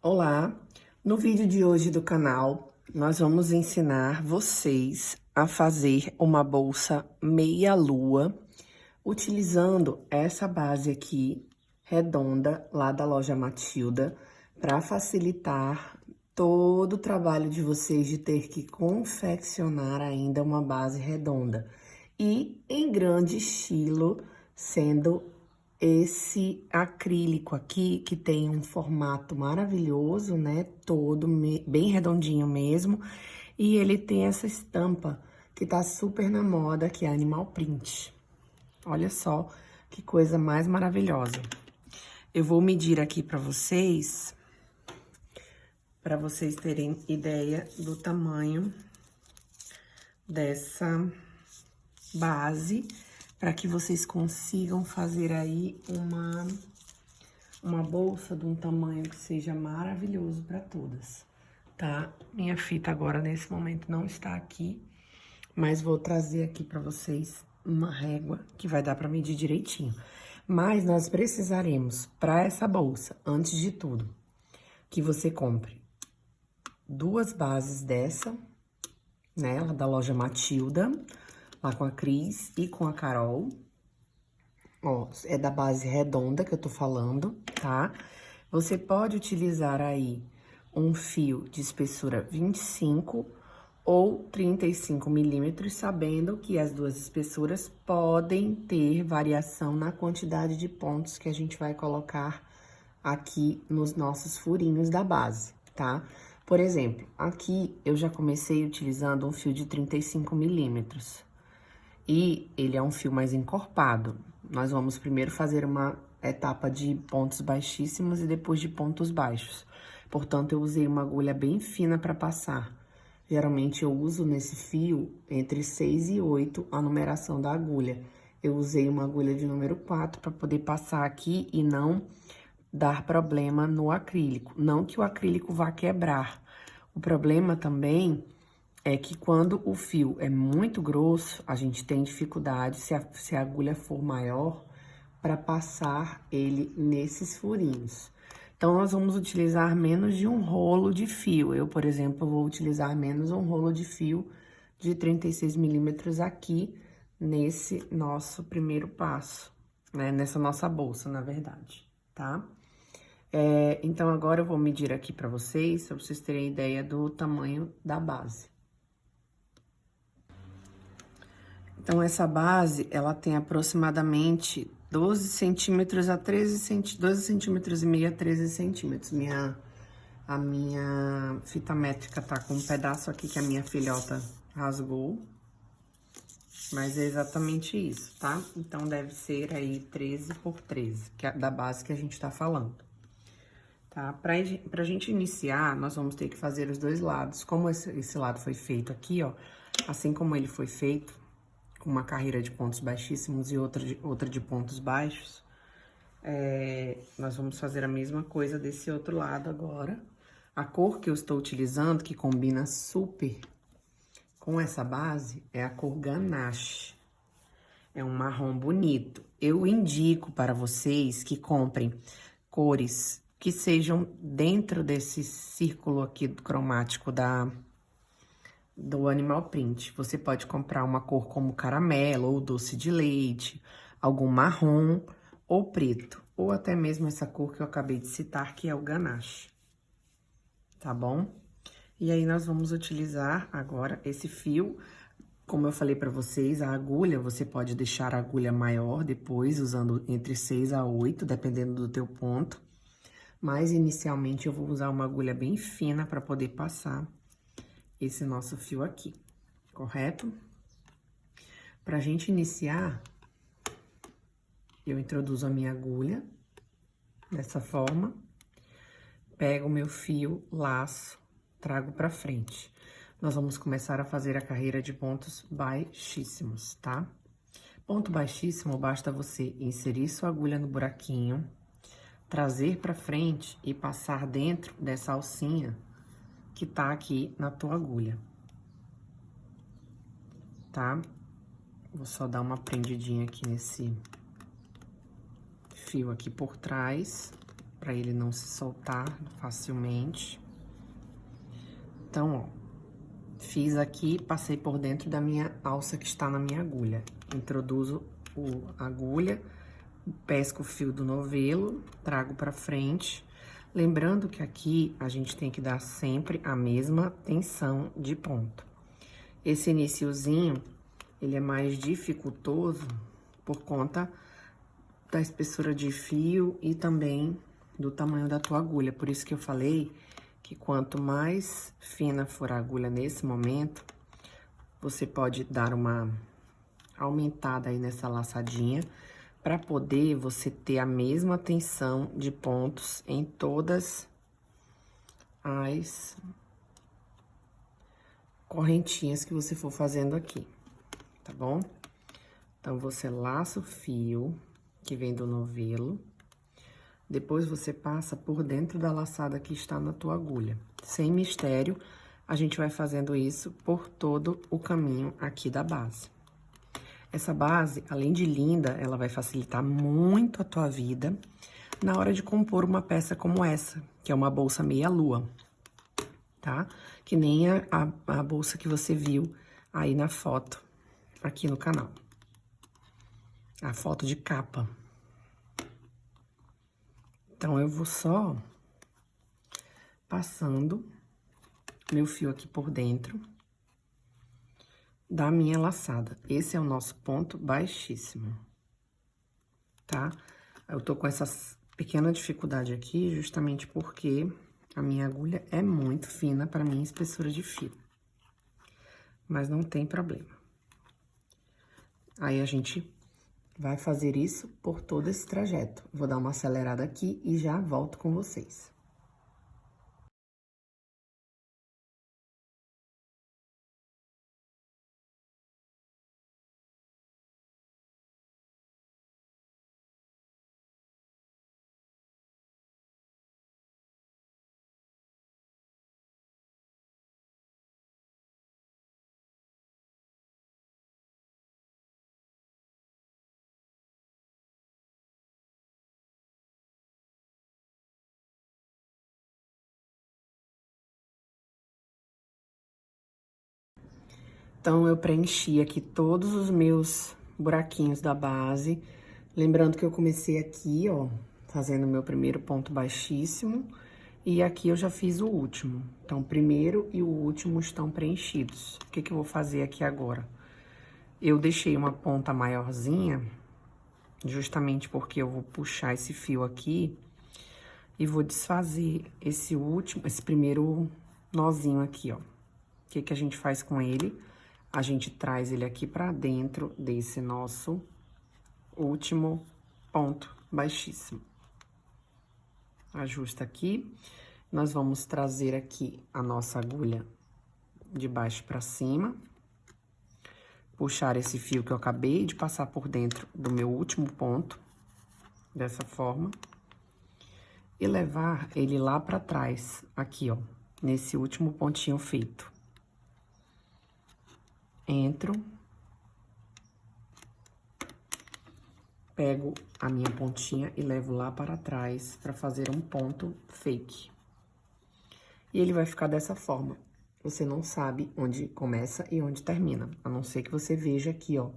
Olá! No vídeo de hoje do canal, nós vamos ensinar vocês a fazer uma bolsa meia-lua, utilizando essa base aqui, redonda, lá da loja Matilda, para facilitar todo o trabalho de vocês de ter que confeccionar ainda uma base redonda. E em grande estilo, sendo esse acrílico aqui, que tem um formato maravilhoso, né? Todo bem redondinho mesmo. E ele tem essa estampa que tá super na moda, que é Animal Print. Olha só que coisa mais maravilhosa. Eu vou medir aqui para vocês terem ideia do tamanho dessa base, para que vocês consigam fazer aí uma bolsa de um tamanho que seja maravilhoso para todas, tá? Minha fita agora, nesse momento, não está aqui, mas vou trazer aqui para vocês uma régua que vai dar para medir direitinho. Mas nós precisaremos, para essa bolsa, antes de tudo, que você compre 2 bases dessa, né, lá da loja Matilda, lá com a Cris e com a Carol. Ó, é da base redonda que eu tô falando, tá? Você pode utilizar aí um fio de espessura 25 ou 35 milímetros, sabendo que as duas espessuras podem ter variação na quantidade de pontos que a gente vai colocar aqui nos nossos furinhos da base, tá? Por exemplo, aqui eu já comecei utilizando um fio de 35 milímetros. E ele é um fio mais encorpado. Nós vamos primeiro fazer uma etapa de pontos baixíssimos e depois de pontos baixos. Portanto, eu usei uma agulha bem fina para passar. Geralmente, eu uso nesse fio entre 6 e 8 a numeração da agulha. Eu usei uma agulha de número 4 para poder passar aqui e não dar problema no acrílico. Não que o acrílico vá quebrar. O problema também é que quando o fio é muito grosso, a gente tem dificuldade, se a agulha for maior, para passar ele nesses furinhos. Então, nós vamos utilizar menos de um rolo de fio. Eu, por exemplo, vou utilizar menos um rolo de fio de 36 milímetros aqui, nesse nosso primeiro passo, né? Nessa nossa bolsa, na verdade, tá? Então, agora eu vou medir aqui para vocês terem ideia do tamanho da base. Então, essa base, ela tem aproximadamente 12 centímetros a 13 centímetros, 12 centímetros e meio a 13 centímetros. A minha fita métrica tá com um pedaço aqui que a minha filhota rasgou. Mas é exatamente isso, tá? Então, deve ser aí 13 por 13, que é da base que a gente tá falando. Tá? Pra gente iniciar, nós vamos ter que fazer os dois lados. Como esse lado foi feito aqui, ó, assim como ele foi feito, com uma carreira de pontos baixíssimos e outra de pontos baixos, nós vamos fazer a mesma coisa desse outro lado agora. A cor que eu estou utilizando, que combina super com essa base, é a cor ganache. É um marrom bonito. Eu indico para vocês que comprem cores que sejam dentro desse círculo aqui cromático do Animal Print. Você pode comprar uma cor como caramelo ou doce de leite, algum marrom ou preto, ou até mesmo essa cor que eu acabei de citar, que é o ganache, tá bom? E aí, nós vamos utilizar agora esse fio. Como eu falei pra vocês, a agulha, você pode deixar a agulha maior depois, usando entre 6 a 8, dependendo do teu ponto. Mas, inicialmente, eu vou usar uma agulha bem fina para poder passar esse nosso fio aqui, correto? Pra gente iniciar, eu introduzo a minha agulha dessa forma, pego o meu fio, laço, trago pra frente. Nós vamos começar a fazer a carreira de pontos baixíssimos, tá? Ponto baixíssimo, basta você inserir sua agulha no buraquinho, trazer pra frente e passar dentro dessa alcinha que tá aqui na tua agulha, tá? Vou só dar uma prendidinha aqui nesse fio aqui por trás, para ele não se soltar facilmente. Então, ó, fiz aqui, passei por dentro da minha alça que está na minha agulha. Introduzo a agulha, pesco o fio do novelo, trago pra frente. Lembrando que aqui a gente tem que dar sempre a mesma tensão de ponto. Esse iniciozinho, ele é mais dificultoso por conta da espessura de fio e também do tamanho da tua agulha. Por isso que eu falei que quanto mais fina for a agulha nesse momento, você pode dar uma aumentada aí nessa laçadinha, para poder você ter a mesma tensão de pontos em todas as correntinhas que você for fazendo aqui, tá bom? Então, você laça o fio que vem do novelo, depois você passa por dentro da laçada que está na tua agulha. Sem mistério, a gente vai fazendo isso por todo o caminho aqui da base. Essa base, além de linda, ela vai facilitar muito a tua vida na hora de compor uma peça como essa, que é uma bolsa meia-lua, tá? Que nem a bolsa que você viu aí na foto, aqui no canal. A foto de capa. Então, eu vou só passando meu fio aqui por dentro da minha laçada. Esse é o nosso ponto baixíssimo, tá? Eu tô com essa pequena dificuldade aqui, justamente porque a minha agulha é muito fina para minha espessura de fio. Mas não tem problema. Aí, a gente vai fazer isso por todo esse trajeto. Vou dar uma acelerada aqui e já volto com vocês. Então, eu preenchi aqui todos os meus buraquinhos da base. Lembrando que eu comecei aqui, ó, fazendo o meu primeiro ponto baixíssimo. E aqui eu já fiz o último. Então, o primeiro e o último estão preenchidos. O que que eu vou fazer aqui agora? Eu deixei uma ponta maiorzinha, justamente porque eu vou puxar esse fio aqui e vou desfazer esse primeiro nozinho aqui, ó. O que que a gente faz com ele? A gente traz ele aqui pra dentro desse nosso último ponto baixíssimo. Ajusta aqui. Nós vamos trazer aqui a nossa agulha de baixo pra cima. Puxar esse fio que eu acabei de passar por dentro do meu último ponto, dessa forma. E levar ele lá pra trás, aqui, ó, nesse último pontinho feito. Entro, pego a minha pontinha e levo lá para trás para fazer um ponto fake. E ele vai ficar dessa forma. Você não sabe onde começa e onde termina, a não ser que você veja aqui, ó,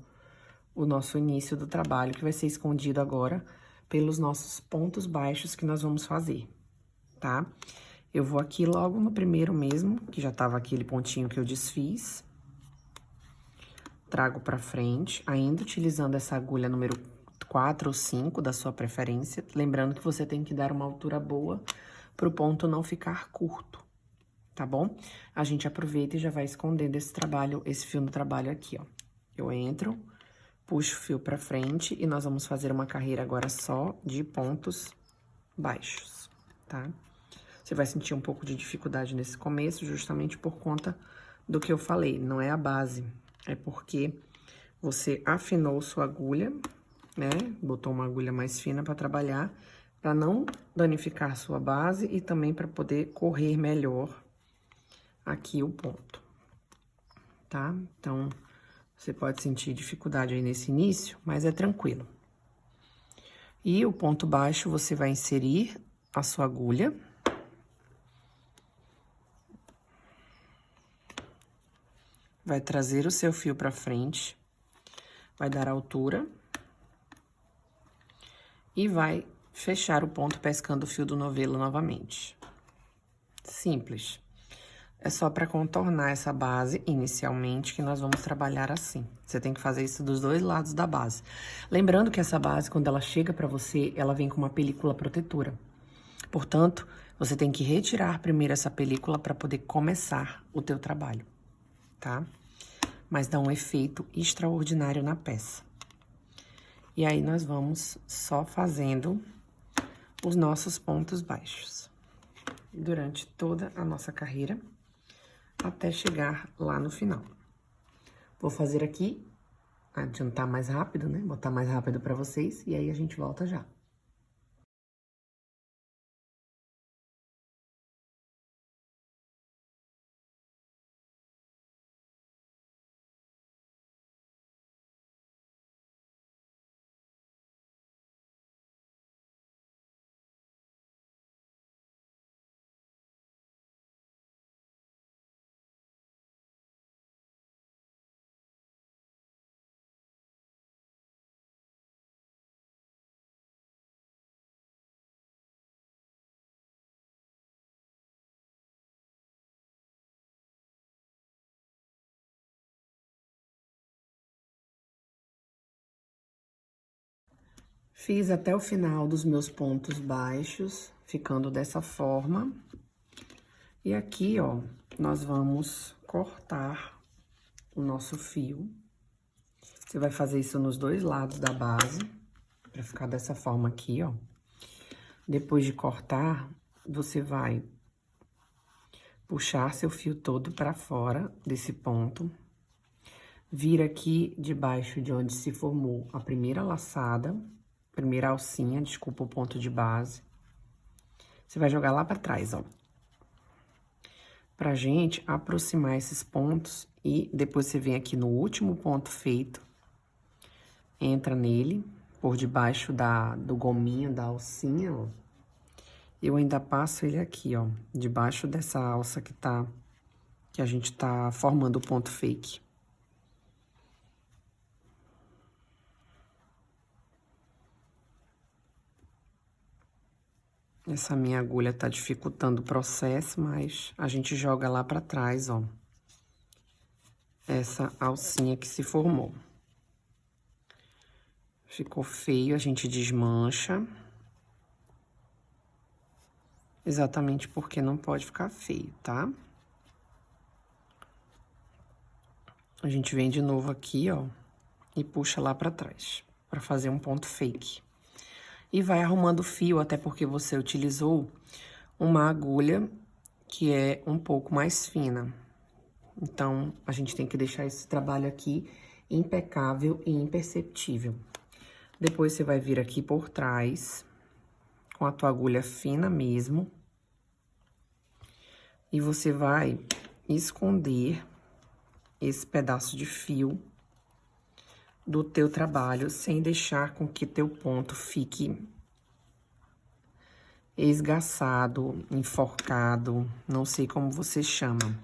o nosso início do trabalho, que vai ser escondido agora pelos nossos pontos baixos que nós vamos fazer, tá? Eu vou aqui logo no primeiro mesmo, que já tava aquele pontinho que eu desfiz. Trago pra frente, ainda utilizando essa agulha número 4 ou 5 da sua preferência. Lembrando que você tem que dar uma altura boa pro ponto não ficar curto, tá bom? A gente aproveita e já vai escondendo esse fio no trabalho aqui, ó. Eu entro, puxo o fio pra frente e nós vamos fazer uma carreira agora só de pontos baixos, tá? Você vai sentir um pouco de dificuldade nesse começo, justamente por conta do que eu falei, não é a base. É porque você afinou sua agulha, né? Botou uma agulha mais fina para trabalhar, para não danificar sua base e também para poder correr melhor aqui o ponto, tá? Então, você pode sentir dificuldade aí nesse início, mas é tranquilo. E o ponto baixo você vai inserir a sua agulha. Vai trazer o seu fio pra frente, vai dar altura e vai fechar o ponto pescando o fio do novelo novamente. Simples. É só para contornar essa base inicialmente que nós vamos trabalhar assim. Você tem que fazer isso dos dois lados da base. Lembrando que essa base, quando ela chega para você, ela vem com uma película protetora. Portanto, você tem que retirar primeiro essa película para poder começar o teu trabalho, tá? Mas dá um efeito extraordinário na peça. E aí, nós vamos só fazendo os nossos pontos baixos durante toda a nossa carreira, até chegar lá no final. Vou fazer aqui, adiantar mais rápido, né? Botar mais rápido para vocês, e aí a gente volta já. Fiz até o final dos meus pontos baixos, ficando dessa forma. E aqui, ó, nós vamos cortar o nosso fio. Você vai fazer isso nos dois lados da base, pra ficar dessa forma aqui, ó. Depois de cortar, você vai puxar seu fio todo pra fora desse ponto. Vira aqui debaixo de onde se formou a primeira laçada, primeira alcinha, desculpa, o ponto de base. Você vai jogar lá pra trás, ó. Pra gente aproximar esses pontos e depois você vem aqui no último ponto feito, entra nele, por debaixo do gominho da alcinha, ó. Eu ainda passo ele aqui, ó, debaixo dessa alça que a gente tá formando o ponto fake. Essa minha agulha tá dificultando o processo, mas a gente joga lá pra trás, ó, essa alcinha que se formou. Ficou feio, a gente desmancha. Exatamente porque não pode ficar feio, tá? A gente vem de novo aqui, ó, e puxa lá pra trás, pra fazer um ponto fake. E vai arrumando o fio, até porque você utilizou uma agulha que é um pouco mais fina. Então, a gente tem que deixar esse trabalho aqui impecável e imperceptível. Depois, você vai vir aqui por trás, com a tua agulha fina mesmo. E você vai esconder esse pedaço de fio do teu trabalho, sem deixar com que teu ponto fique esgaçado, enforcado, não sei como você chama.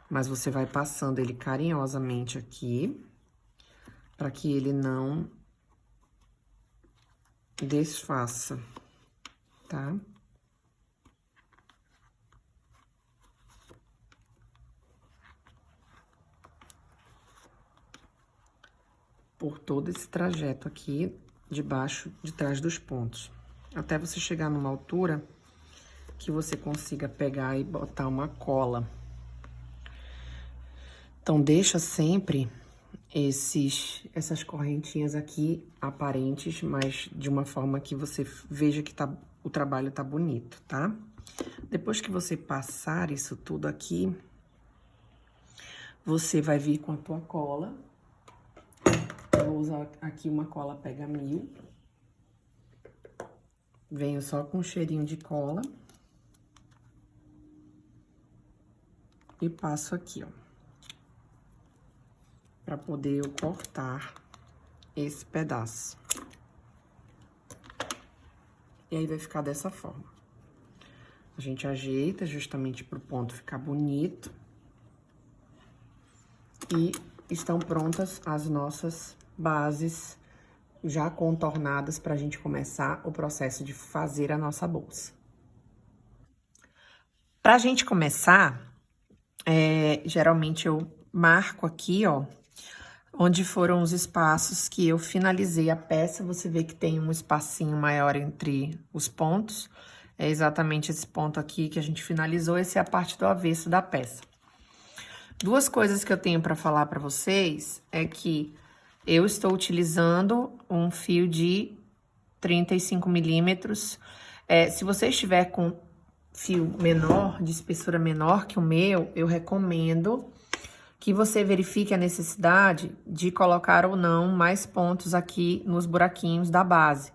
Mas você vai passando ele carinhosamente aqui, para que ele não desfaça, tá? Por todo esse trajeto aqui, de trás dos pontos. Até você chegar numa altura que você consiga pegar e botar uma cola. Então, deixa sempre essas correntinhas aqui aparentes, mas de uma forma que você veja que o trabalho tá bonito, tá? Depois que você passar isso tudo aqui, você vai vir com a tua cola. Eu vou usar aqui uma cola Pega Mil. Venho só com um cheirinho de cola. E passo aqui, ó. Pra poder eu cortar esse pedaço. E aí, vai ficar dessa forma. A gente ajeita justamente pro ponto ficar bonito. E estão prontas as nossas bases já contornadas pra gente começar o processo de fazer a nossa bolsa. Pra gente começar, geralmente eu marco aqui, ó, onde foram os espaços que eu finalizei a peça. Você vê que tem um espacinho maior entre os pontos. É exatamente esse ponto aqui que a gente finalizou. Essa é a parte do avesso da peça. Duas coisas que eu tenho para falar para vocês é que eu estou utilizando um fio de 35 milímetros. Se você estiver com fio menor, de espessura menor que o meu, eu recomendo que você verifique a necessidade de colocar ou não mais pontos aqui nos buraquinhos da base.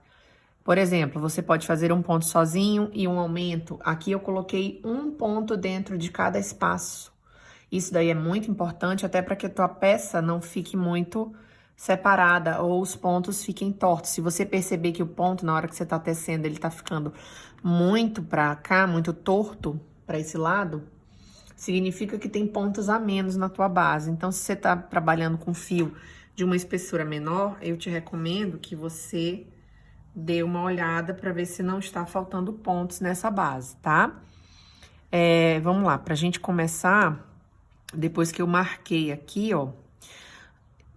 Por exemplo, você pode fazer um ponto sozinho e um aumento. Aqui eu coloquei um ponto dentro de cada espaço. Isso daí é muito importante, até para que a tua peça não fique muito separada ou os pontos fiquem tortos. Se você perceber que o ponto, na hora que você tá tecendo, ele tá ficando muito pra cá, muito torto pra esse lado, significa que tem pontos a menos na tua base. Então, se você tá trabalhando com fio de uma espessura menor, eu te recomendo que você dê uma olhada para ver se não está faltando pontos nessa base, tá? Vamos lá, pra gente começar, depois que eu marquei aqui, ó,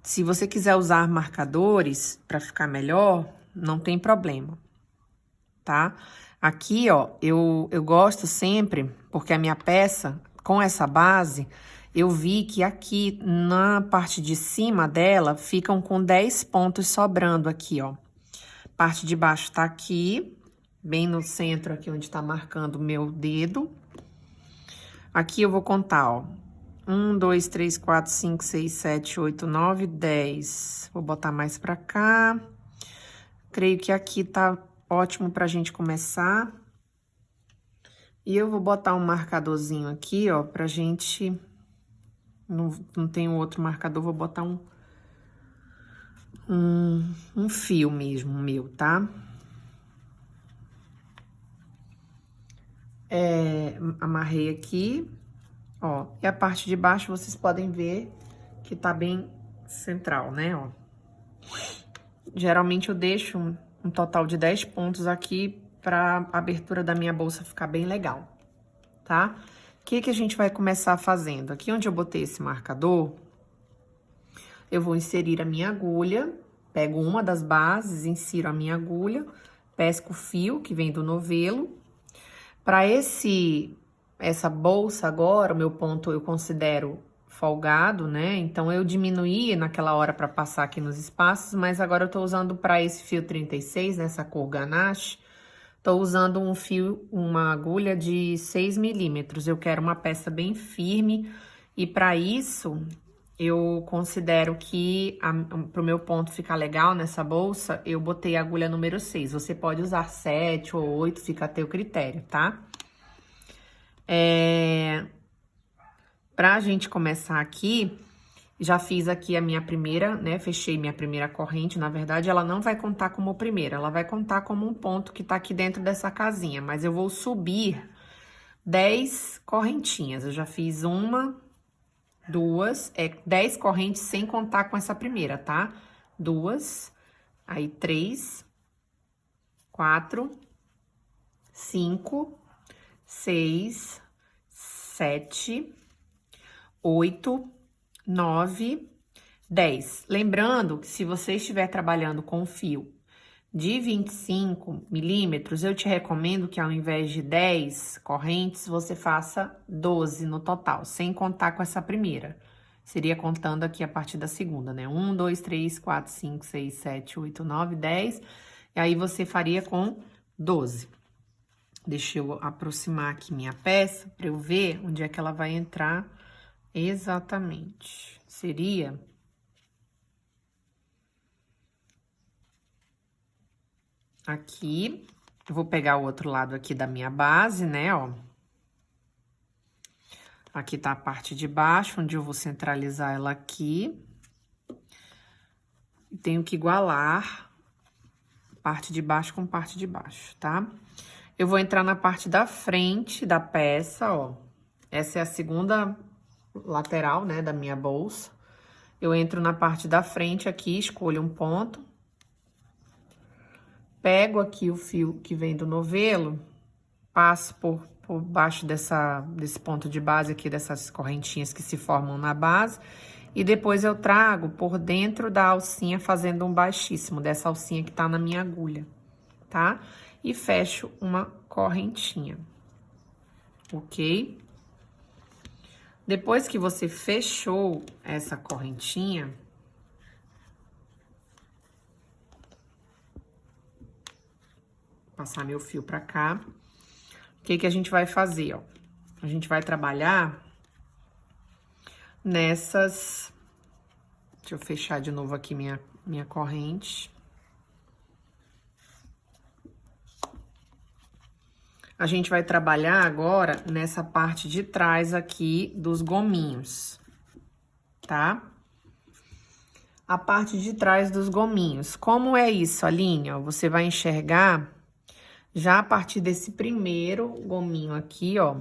se você quiser usar marcadores para ficar melhor, não tem problema, tá? Aqui, ó, eu gosto sempre, porque a minha peça, com essa base, eu vi que aqui na parte de cima dela, ficam com 10 pontos sobrando aqui, ó. Parte de baixo tá aqui, bem no centro aqui onde tá marcando o meu dedo. Aqui eu vou contar, ó. 1, 2, 3, 4, 5, 6, 7, 8, 9, 10. Vou botar mais pra cá. Creio que aqui tá ótimo pra gente começar. E eu vou botar um marcadorzinho aqui, ó, pra gente... Não tem outro marcador, vou botar um fio mesmo, meu, tá? Amarrei aqui, ó. E a parte de baixo, vocês podem ver que tá bem central, né, ó. Geralmente eu deixo um total de 10 pontos aqui pra abertura da minha bolsa ficar bem legal, tá? O que que a gente vai começar fazendo? Aqui onde eu botei esse marcador, eu vou inserir a minha agulha, pego uma das bases, insiro a minha agulha, pesco o fio que vem do novelo. Para essa bolsa agora, o meu ponto eu considero folgado, né? Então, eu diminuí naquela hora para passar aqui nos espaços, mas agora eu tô usando para esse fio 36, nessa cor ganache, tô usando um fio, uma agulha de 6 milímetros. Eu quero uma peça bem firme e para isso eu considero que pro meu ponto ficar legal nessa bolsa, eu botei a agulha número 6. Você pode usar 7 ou 8, fica a teu critério, tá? Pra gente começar aqui, já fiz aqui a minha primeira, né? Fechei minha primeira corrente. Na verdade, ela não vai contar como primeira, ela vai contar como um ponto que tá aqui dentro dessa casinha. Mas eu vou subir 10 correntinhas. Eu já fiz uma, duas, 10 correntes sem contar com essa primeira, tá? Duas, aí 3, 4, 5, 6, 7, 8, 9, 10. Lembrando que se você estiver trabalhando com fio de 25 milímetros, eu te recomendo que ao invés de 10 correntes, você faça 12 no total, sem contar com essa primeira. Seria contando aqui a partir da segunda, né? 1, 2, 3, 4, 5, 6, 7, 8, 9, 10. E aí, você faria com 12. Deixa eu aproximar aqui minha peça para eu ver onde é que ela vai entrar exatamente. Seria... aqui, eu vou pegar o outro lado aqui da minha base, né, ó. Aqui tá a parte de baixo, onde eu vou centralizar ela aqui. Tenho que igualar parte de baixo com parte de baixo, tá? Eu vou entrar na parte da frente da peça, ó. Essa é a segunda lateral, né, da minha bolsa. Eu entro na parte da frente aqui, escolho um ponto. Pego aqui o fio que vem do novelo, passo por baixo desse ponto de base aqui, dessas correntinhas que se formam na base. E depois eu trago por dentro da alcinha, fazendo um baixíssimo, dessa alcinha que tá na minha agulha, tá? E fecho uma correntinha, ok? Depois que você fechou essa correntinha, vou passar meu fio pra cá. O que que a gente vai fazer, ó? A gente vai trabalhar nessas... Deixa eu fechar de novo aqui minha corrente. A gente vai trabalhar agora nessa parte de trás aqui dos gominhos, tá? A parte de trás dos gominhos. Como é isso, Aline? Ó, você vai enxergar já a partir desse primeiro gominho aqui, ó.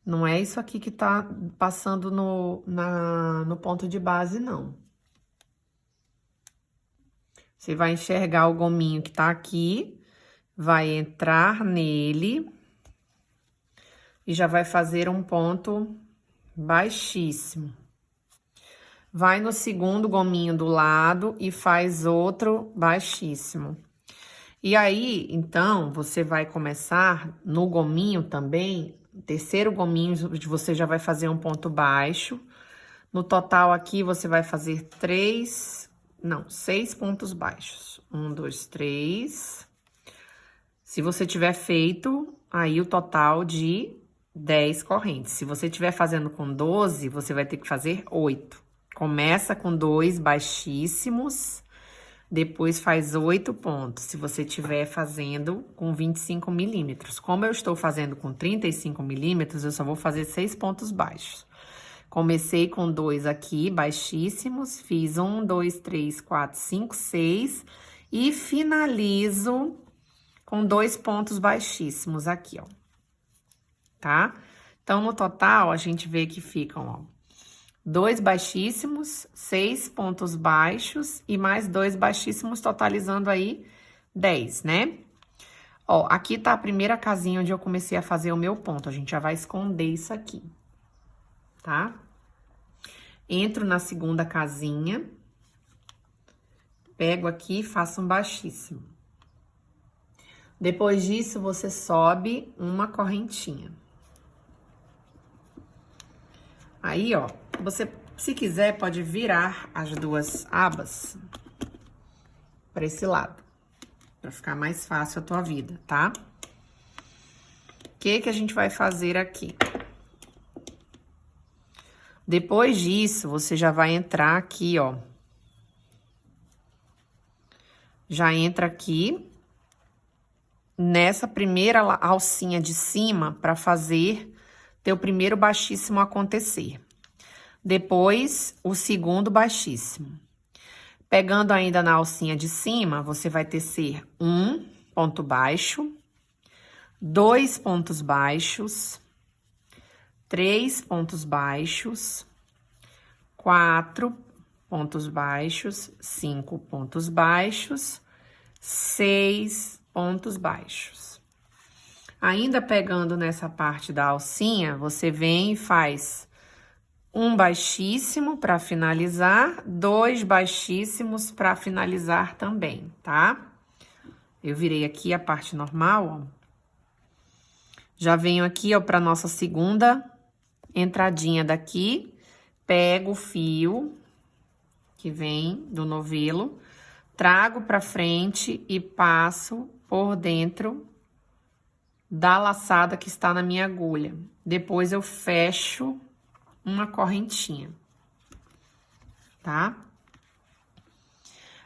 Não é isso aqui que tá passando no ponto de base, não. Você vai enxergar o gominho que tá aqui, vai entrar nele e já vai fazer um ponto baixíssimo. Vai no segundo gominho do lado e faz outro baixíssimo. E aí, então, você vai começar no gominho também, terceiro gominho, você já vai fazer um ponto baixo. No total aqui, você vai fazer 6 pontos baixos. 1, 2, 3. Se você tiver feito, aí o total de 10 correntes. Se você estiver fazendo com 12, você vai ter que fazer 8. Começa com 2 baixíssimos, depois faz 8 pontos. Se você estiver fazendo com 25 milímetros. Como eu estou fazendo com 35 milímetros, eu só vou fazer 6 pontos baixos. Comecei com 2 aqui, baixíssimos, fiz 1, 2, 3, 4, 5, 6 e finalizo com 2 pontos baixíssimos aqui, ó. Tá? Então, no total, a gente vê que ficam, ó, 2 baixíssimos, 6 pontos baixos e mais 2 baixíssimos, totalizando aí 10, né? Ó, aqui tá a primeira casinha onde eu comecei a fazer o meu ponto. A gente já vai esconder isso aqui, tá? Entro na segunda casinha, pego aqui e faço um baixíssimo. Depois disso, você sobe uma correntinha. Aí, ó, você, se quiser, pode virar as duas abas para esse lado, para ficar mais fácil a tua vida, tá? O que que a gente vai fazer aqui? Depois disso, você já vai entrar aqui, ó. Já entra aqui nessa primeira alcinha de cima para fazer teu primeiro baixíssimo acontecer. Depois, o segundo baixíssimo. Pegando ainda na alcinha de cima, você vai tecer 1 ponto baixo, 2 pontos baixos, 3 pontos baixos, 4 pontos baixos, 5 pontos baixos, 6 pontos baixos. Ainda pegando nessa parte da alcinha, você vem e faz um baixíssimo para finalizar, 2 baixíssimos para finalizar também, tá? Eu virei aqui a parte normal, ó. Já venho aqui, ó, para nossa segunda entradinha daqui, pego o fio que vem do novelo, trago para frente e passo por dentro da laçada que está na minha agulha. Depois eu fecho uma correntinha, tá?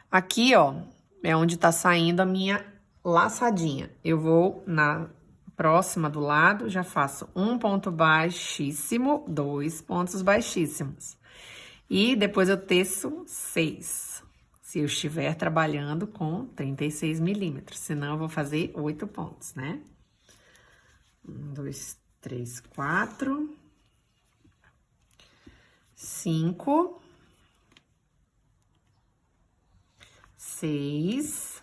Aqui, ó, é onde tá saindo a minha laçadinha. Eu vou na próxima do lado, já faço um ponto baixíssimo, 2 pontos baixíssimos. E depois eu teço 6 Se eu estiver trabalhando com 36 milímetros, senão eu vou fazer 8 pontos, né? 1, 2, 3, 4, 5, 6.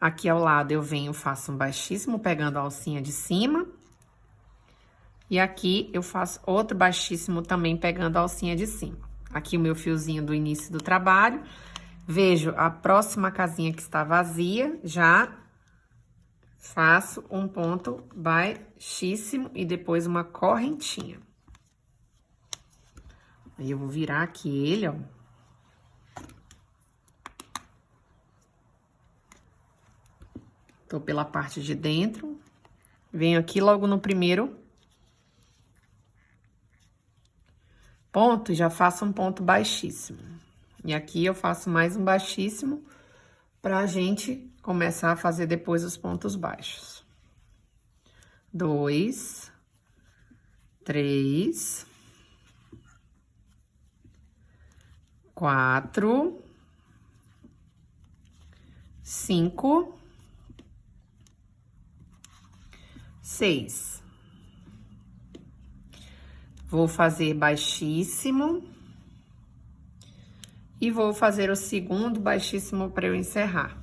Aqui ao lado eu venho, faço um baixíssimo, pegando a alcinha de cima. E aqui eu faço outro baixíssimo também, pegando a alcinha de cima. Aqui o meu fiozinho do início do trabalho. Vejo a próxima casinha que está vazia, já faço um ponto baixíssimo e depois uma correntinha. Aí eu vou virar aqui ele, ó. Tô pela parte de dentro. Venho aqui logo no primeiro ponto e já faço um ponto baixíssimo. E aqui eu faço mais um baixíssimo pra gente começar a fazer depois os pontos baixos. 2, 3, 4, 5, 6. Vou fazer baixíssimo. E vou fazer o segundo baixíssimo para eu encerrar.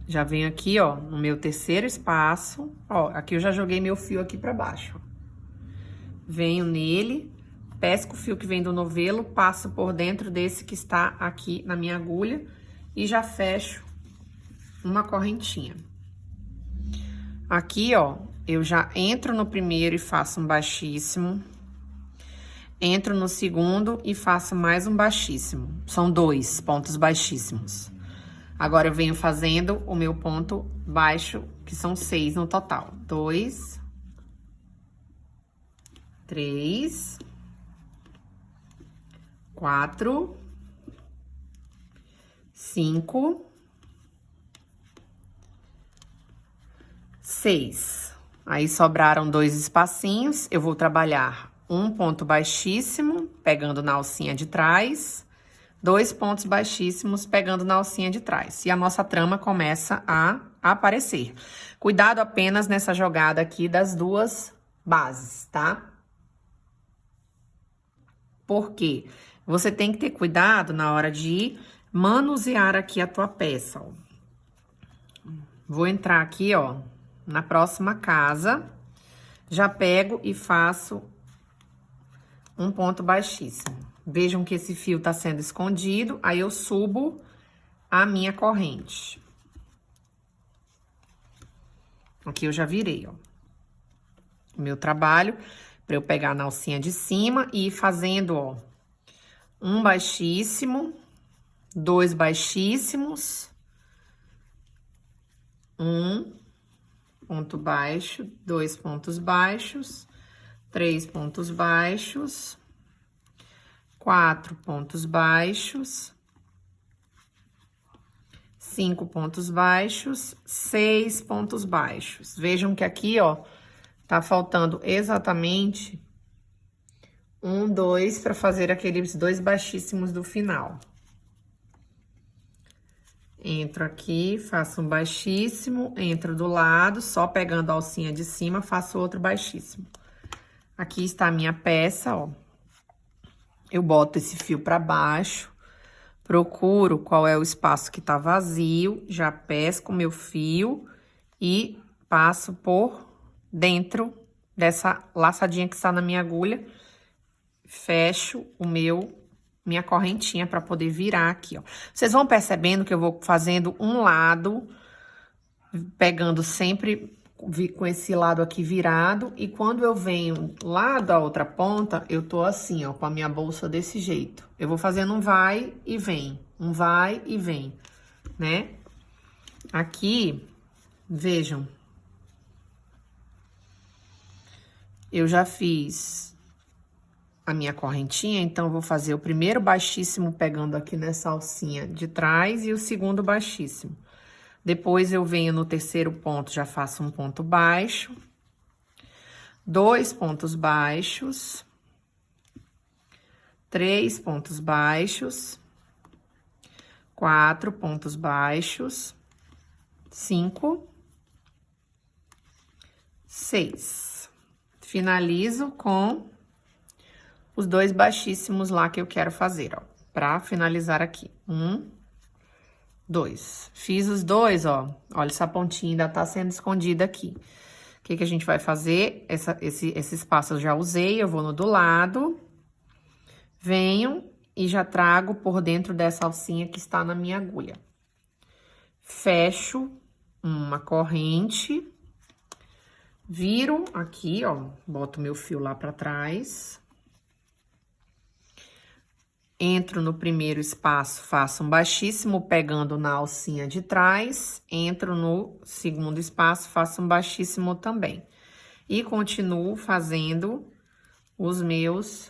Já venho aqui, ó, no meu terceiro espaço. Ó, aqui eu já joguei meu fio aqui pra baixo. Venho nele, pesco o fio que vem do novelo, passo por dentro desse que está aqui na minha agulha e já fecho uma correntinha. Aqui, ó, eu já entro no primeiro e faço um baixíssimo. Entro no segundo e faço mais um baixíssimo. São 2 pontos baixíssimos. Agora, eu venho fazendo o meu ponto baixo, que são 6 no total. 2, 3, 4, 5, 6. Aí, sobraram 2 espacinhos. Eu vou trabalhar um ponto baixíssimo, pegando na alcinha de trás, 2 pontos baixíssimos, pegando na alcinha de trás. E a nossa trama começa a aparecer. Cuidado apenas nessa jogada aqui das 2 bases, tá? Porque você tem que ter cuidado na hora de manusear aqui a tua peça, ó. Vou entrar aqui, ó, na próxima casa, já pego e faço um ponto baixíssimo. Vejam que esse fio tá sendo escondido, aí eu subo a minha corrente. Aqui eu já virei, ó, o meu trabalho, para eu pegar na alcinha de cima e ir fazendo, ó, um baixíssimo, 2 baixíssimos, um ponto baixo, 2 pontos baixos, 3 pontos baixos, 4 pontos baixos, 5 pontos baixos, 6 pontos baixos. Vejam que aqui, ó, tá faltando exatamente 1, 2 para fazer aqueles 2 baixíssimos do final. Entro aqui, faço um baixíssimo, entro do lado, só pegando a alcinha de cima, faço outro baixíssimo. Aqui está a minha peça, ó. Eu boto esse fio pra baixo, procuro qual é o espaço que tá vazio, já pesco o meu fio e passo por dentro dessa laçadinha que está na minha agulha, fecho minha correntinha pra poder virar aqui, ó. Vocês vão percebendo que eu vou fazendo um lado, pegando sempre com esse lado aqui virado, e quando eu venho lá da outra ponta, eu tô assim, ó, com a minha bolsa desse jeito. Eu vou fazendo um vai e vem, né? Aqui, vejam, eu já fiz a minha correntinha, então eu vou fazer o primeiro baixíssimo pegando aqui nessa alcinha de trás e o segundo baixíssimo. Depois, eu venho no terceiro ponto, já faço um ponto baixo, 2 pontos baixos, 3 pontos baixos, 4 pontos baixos, 5, 6. Finalizo com os 2 baixíssimos lá que eu quero fazer, ó, pra finalizar aqui. 1, 2. Fiz os 2, ó, olha, essa pontinha ainda tá sendo escondida aqui. O que que a gente vai fazer? Esse espaço eu já usei, eu vou no do lado, venho e já trago por dentro dessa alcinha que está na minha agulha. Fecho uma corrente, viro aqui, ó, boto meu fio lá pra trás. Entro no primeiro espaço, faço um baixíssimo pegando na alcinha de trás. Entro no segundo espaço, faço um baixíssimo também. E continuo fazendo os meus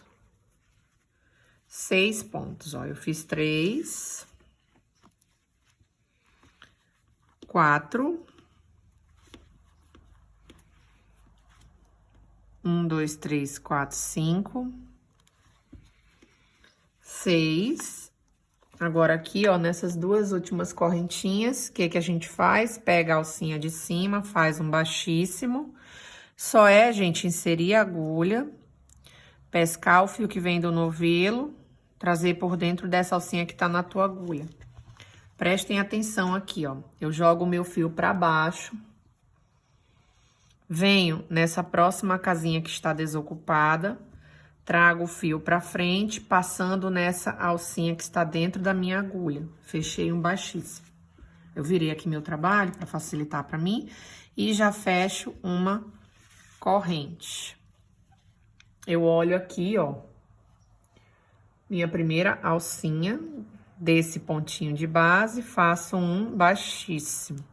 6 pontos, ó. Eu fiz 3, 4, 1, 2, 3, 4, 5, 6. Agora, aqui, ó, nessas 2 últimas correntinhas, o que que a gente faz? Pega a alcinha de cima, faz um baixíssimo. Só é, gente, inserir a agulha, pescar o fio que vem do novelo, trazer por dentro dessa alcinha que tá na tua agulha. Prestem atenção aqui, ó. Eu jogo o meu fio pra baixo. Venho nessa próxima casinha que está desocupada. Trago o fio pra frente, passando nessa alcinha que está dentro da minha agulha. Fechei um baixíssimo. Eu virei aqui meu trabalho para facilitar para mim e já fecho uma corrente. Eu olho aqui, ó, minha primeira alcinha desse pontinho de base, faço um baixíssimo.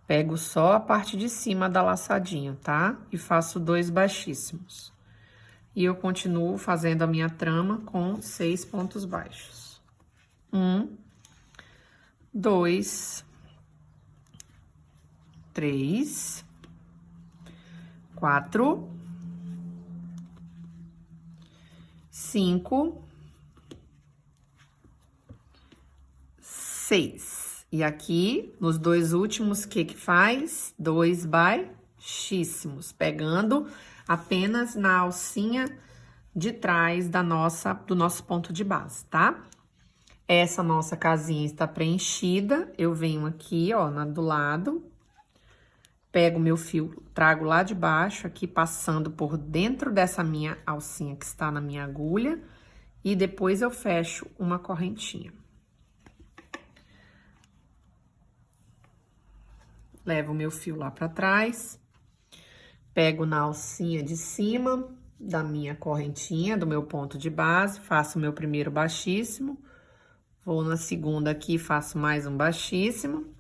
Pego só a parte de cima da laçadinha, tá? E faço 2 baixíssimos. E eu continuo fazendo a minha trama com 6 pontos baixos. 1, 2, 3, 4, 5, 6. E aqui, nos 2 últimos, o que que faz? 2 baixíssimos, pegando apenas na alcinha de trás do nosso ponto de base, tá? Essa nossa casinha está preenchida, eu venho aqui, ó, do lado, pego meu fio, trago lá de baixo, aqui passando por dentro dessa minha alcinha que está na minha agulha, e depois eu fecho uma correntinha. Levo o meu fio lá pra trás. Pego na alcinha de cima da minha correntinha, do meu ponto de base, faço o meu primeiro baixíssimo. Vou na segunda aqui, faço mais um baixíssimo.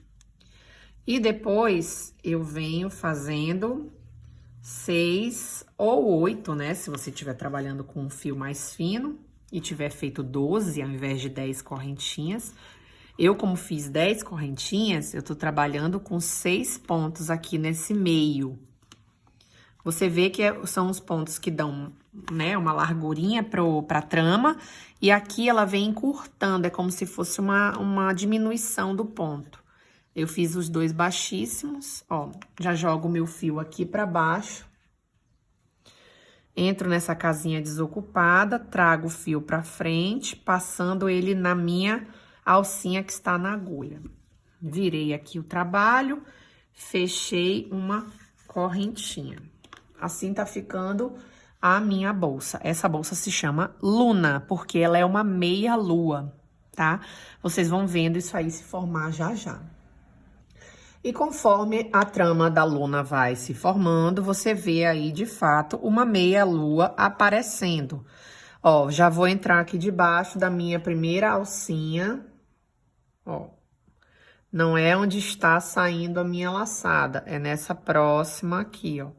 E depois, eu venho fazendo 6 ou 8, né? Se você estiver trabalhando com um fio mais fino e tiver feito 12 ao invés de 10 correntinhas. Eu, como fiz 10 correntinhas, eu tô trabalhando com 6 pontos aqui nesse meio. Você vê que são os pontos que dão, né, uma largurinha pra trama, e aqui ela vem encurtando, é como se fosse uma diminuição do ponto. Eu fiz os 2 baixíssimos, ó, já jogo o meu fio aqui pra baixo. Entro nessa casinha desocupada, trago o fio pra frente, passando ele na minha alcinha que está na agulha. Virei aqui o trabalho, fechei uma correntinha. Assim tá ficando a minha bolsa. Essa bolsa se chama Luna, porque ela é uma meia-lua, tá? Vocês vão vendo isso aí se formar já já. E conforme a trama da Luna vai se formando, você vê aí, de fato, uma meia-lua aparecendo. Ó, já vou entrar aqui debaixo da minha primeira alcinha, ó. Não é onde está saindo a minha laçada, é nessa próxima aqui, ó.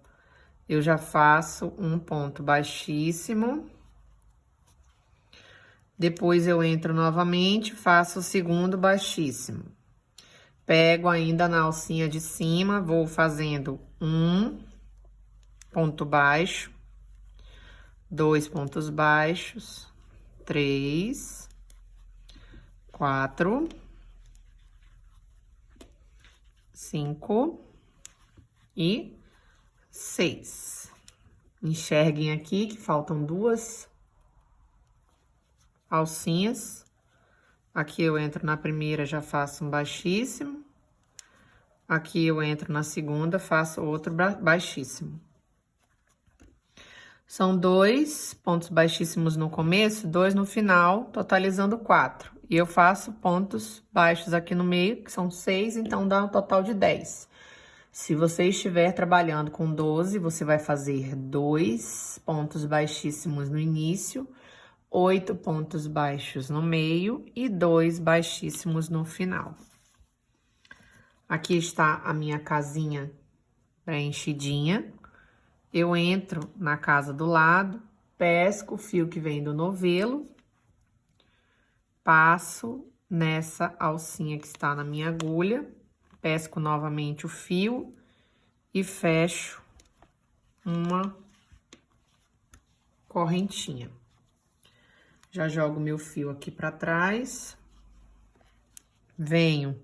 Eu já faço um ponto baixíssimo. Depois eu entro novamente, faço o segundo baixíssimo. Pego ainda na alcinha de cima, vou fazendo um ponto baixo, 2 pontos baixos, 3, 4, 5 e 6. Enxerguem aqui que faltam 2 alcinhas. Aqui eu entro na primeira, já faço um baixíssimo. Aqui eu entro na segunda, faço outro baixíssimo. São 2 pontos baixíssimos no começo, 2 no final, totalizando 4. E eu faço pontos baixos aqui no meio, que são 6, então dá um total de 10. Se você estiver trabalhando com 12, você vai fazer 2 pontos baixíssimos no início, 8 pontos baixos no meio e 2 baixíssimos no final. Aqui está a minha casinha preenchidinha. Eu entro na casa do lado, pesco o fio que vem do novelo, passo nessa alcinha que está na minha agulha, pesco novamente o fio e fecho uma correntinha. Já jogo meu fio aqui para trás, venho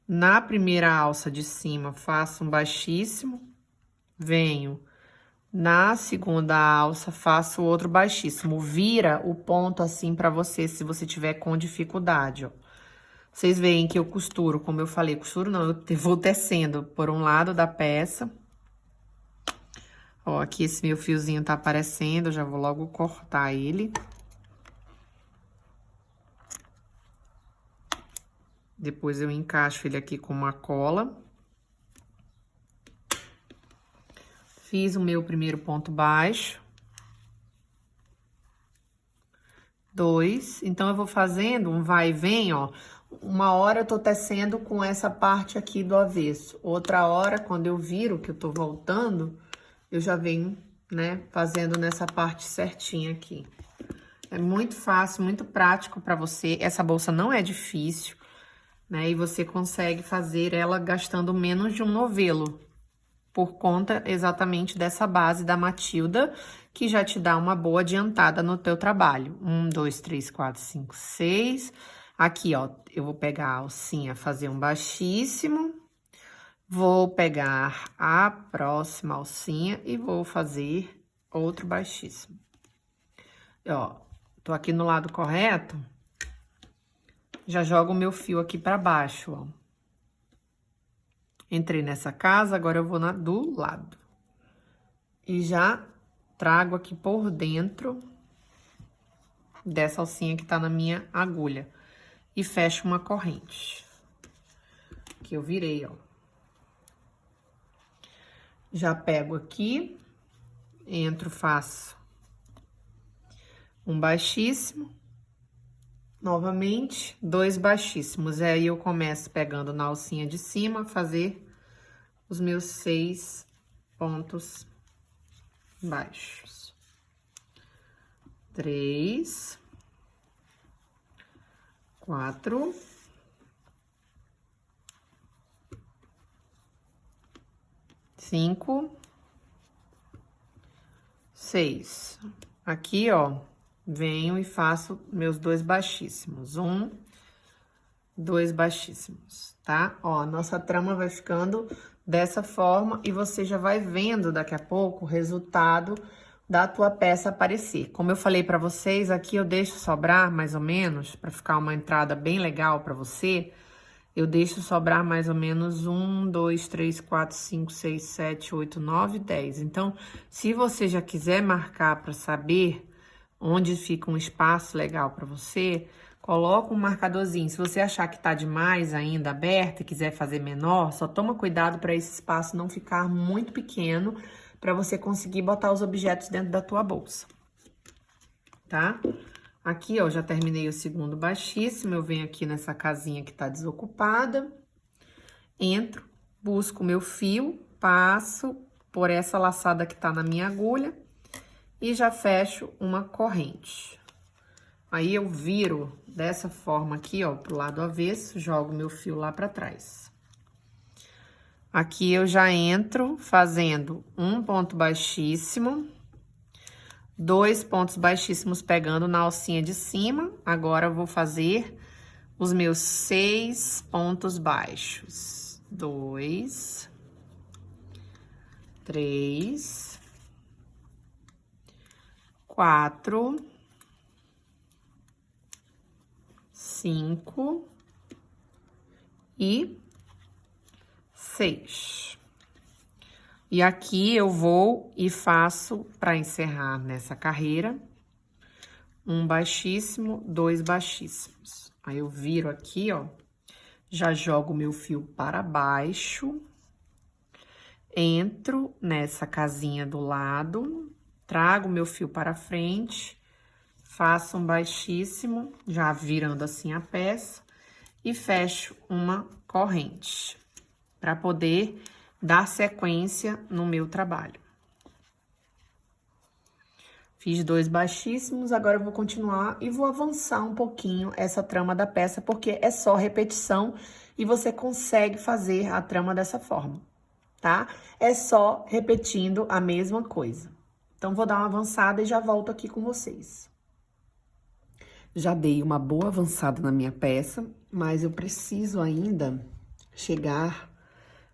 na primeira alça de cima, faço um baixíssimo, venho na segunda alça, faço outro baixíssimo, vira o ponto assim pra você, se você tiver com dificuldade, ó. Vocês veem que eu costuro, como eu falei, costuro não, eu vou tecendo por um lado da peça. Ó, aqui esse meu fiozinho tá aparecendo, eu já vou logo cortar ele. Depois eu encaixo ele aqui com uma cola. Fiz o meu primeiro ponto baixo. 2. Então, eu vou fazendo um vai e vem, ó. Uma hora eu tô tecendo com essa parte aqui do avesso. Outra hora, quando eu viro que eu tô voltando, eu já venho, né, fazendo nessa parte certinha aqui. É muito fácil, muito prático pra você. Essa bolsa não é difícil, né? E você consegue fazer ela gastando menos de um novelo, por conta exatamente dessa base da Matilda, que já te dá uma boa adiantada no teu trabalho. 1, 2, 3, 4, 5, 6. Aqui, ó, eu vou pegar a alcinha, fazer um baixíssimo. Vou pegar a próxima alcinha e vou fazer outro baixíssimo. Ó, tô aqui no lado correto, já jogo o meu fio aqui pra baixo, ó. Entrei nessa casa, agora eu vou na do lado. E já trago aqui por dentro dessa alcinha que tá na minha agulha. E fecho uma corrente. Que eu virei, ó. Já pego aqui, entro, faço um baixíssimo. Novamente, 2 baixíssimos. Aí eu começo pegando na alcinha de cima, fazer os meus 6 pontos baixos. 3, 4, 5, 6. Aqui, ó, venho e faço meus 2 baixíssimos. 1, 2 baixíssimos, tá? Ó, nossa trama vai ficando dessa forma e você já vai vendo daqui a pouco o resultado da tua peça aparecer. Como eu falei pra vocês, aqui eu deixo sobrar mais ou menos, pra ficar uma entrada bem legal pra você, eu deixo sobrar mais ou menos 1, 2, 3, 4, 5, 6, 7, 8, 9, 10. Então, se você já quiser marcar pra saber onde fica um espaço legal pra você, coloca um marcadorzinho. Se você achar que tá demais ainda aberto e quiser fazer menor, só toma cuidado para esse espaço não ficar muito pequeno, para você conseguir botar os objetos dentro da tua bolsa, tá? Aqui, ó, já terminei o segundo baixíssimo, eu venho aqui nessa casinha que tá desocupada, entro, busco o meu fio, passo por essa laçada que tá na minha agulha e já fecho uma corrente. Aí, eu viro dessa forma aqui, ó, pro lado avesso, jogo meu fio lá pra trás. Aqui, eu já entro fazendo um ponto baixíssimo, 2 pontos baixíssimos pegando na alcinha de cima. Agora, eu vou fazer os meus 6 pontos baixos. 2, 3, 4, 5 e 6. E aqui eu vou e faço, para encerrar nessa carreira, um baixíssimo, 2 baixíssimos. Aí, eu viro aqui, ó, já jogo meu fio para baixo, entro nessa casinha do lado, trago meu fio para frente, faço um baixíssimo, já virando assim a peça, e fecho uma corrente, para poder dar sequência no meu trabalho. Fiz 2 baixíssimos, agora eu vou continuar e vou avançar um pouquinho essa trama da peça, porque é só repetição e você consegue fazer a trama dessa forma, tá? É só repetindo a mesma coisa. Então, vou dar uma avançada e já volto aqui com vocês. Já dei uma boa avançada na minha peça, mas eu preciso ainda chegar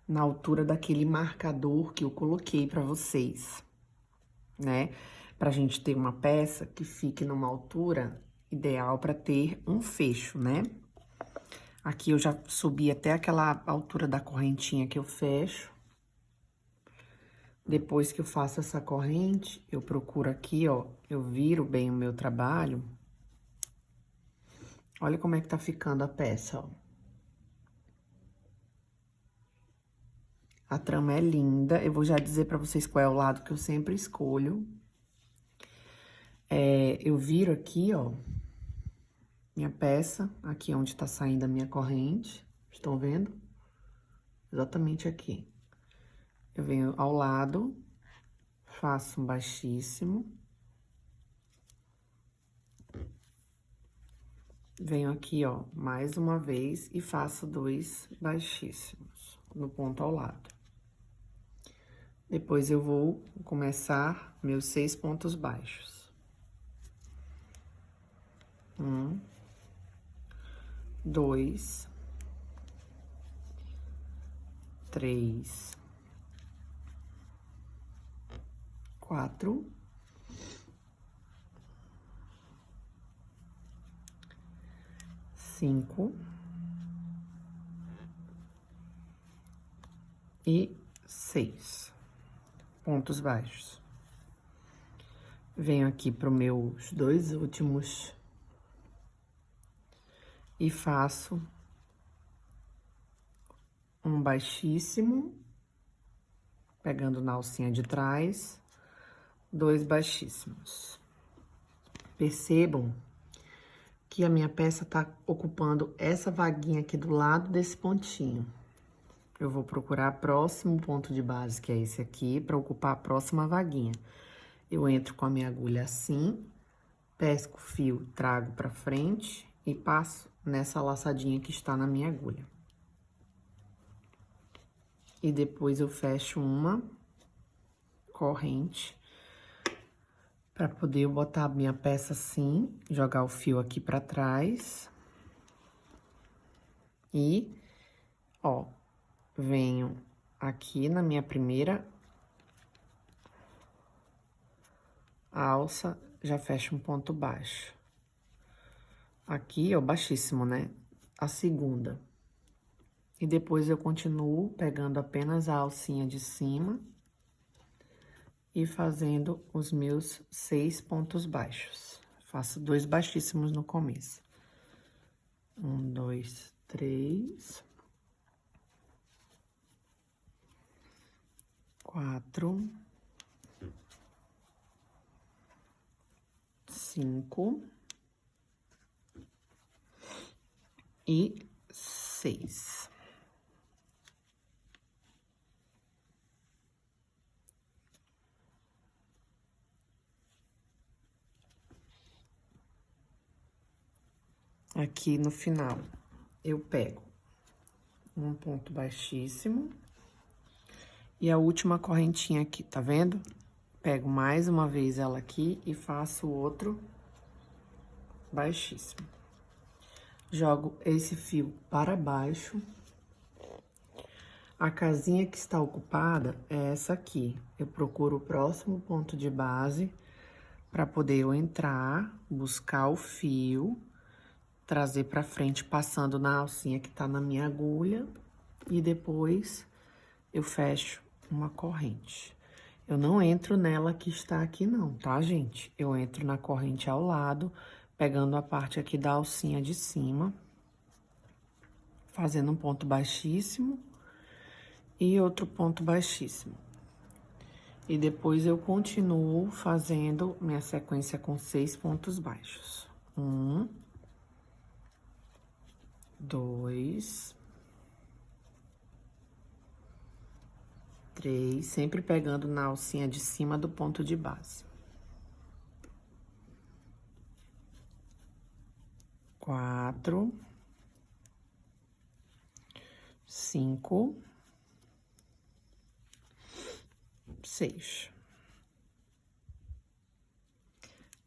na altura daquele marcador que eu coloquei pra vocês, né? Pra gente ter uma peça que fique numa altura ideal pra ter um fecho, né? Aqui eu já subi até aquela altura da correntinha que eu fecho. Depois que eu faço essa corrente, eu procuro aqui, ó, eu viro bem o meu trabalho. Olha como é que tá ficando a peça, ó. A trama é linda, eu vou já dizer pra vocês qual é o lado que eu sempre escolho. Eu viro aqui, ó, minha peça, aqui onde tá saindo a minha corrente, estão vendo? Exatamente aqui. Eu venho ao lado, faço um baixíssimo. Venho aqui, ó, mais uma vez e faço 2 baixíssimos no ponto ao lado. Depois, eu vou começar meus 6 pontos baixos. 1, 2, 3, 4, 5 e 6 pontos baixos. Venho aqui para os meus 2 últimos e faço um baixíssimo, pegando na alcinha de trás, 2 baixíssimos. Percebam que a minha peça tá ocupando essa vaguinha aqui do lado desse pontinho. Eu vou procurar próximo ponto de base, que é esse aqui, para ocupar a próxima vaguinha. Eu entro com a minha agulha assim, pesco o fio, trago pra frente e passo nessa laçadinha que está na minha agulha. E depois eu fecho uma corrente para poder botar a minha peça assim, jogar o fio aqui pra trás. E, ó, venho aqui na minha primeira alça, já fecho um ponto baixo. Aqui, ó, baixíssimo, né? A segunda. E depois eu continuo pegando apenas a alcinha de cima e fazendo os meus 6 pontos baixos. Faço 2 baixíssimos no começo. 1, 2, 3, 4, 5 e 6. Aqui no final, eu pego um ponto baixíssimo e a última correntinha aqui, tá vendo? Pego mais uma vez ela aqui e faço outro baixíssimo. Jogo esse fio para baixo. A casinha que está ocupada é essa aqui. Eu procuro o próximo ponto de base para poder eu entrar, buscar o fio, trazer para frente, passando na alcinha que tá na minha agulha, e depois eu fecho uma corrente. Eu não entro nela que está aqui não, tá, gente? Eu entro na corrente ao lado, pegando a parte aqui da alcinha de cima, fazendo um ponto baixíssimo e outro ponto baixíssimo. E depois eu continuo fazendo minha sequência com 6 pontos baixos. 1, 2, 3, sempre pegando na alcinha de cima do ponto de base. 4, 5, 6.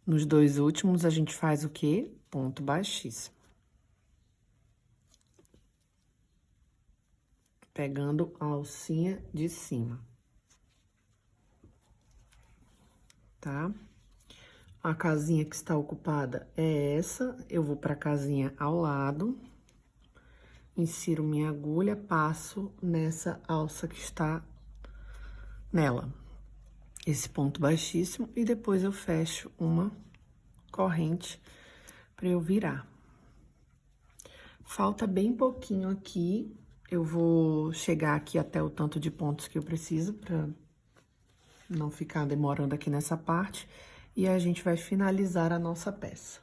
Nos dois últimos, a gente faz o quê? Ponto baixíssimo. Pegando a alcinha de cima. Tá? A casinha que está ocupada é essa. Eu vou pra casinha ao lado. Insiro minha agulha, passo nessa alça que está nela. Esse ponto baixíssimo, e depois eu fecho uma corrente para eu virar. Falta bem pouquinho aqui, eu vou chegar aqui até o tanto de pontos que eu preciso para não ficar demorando aqui nessa parte, e a gente vai finalizar a nossa peça.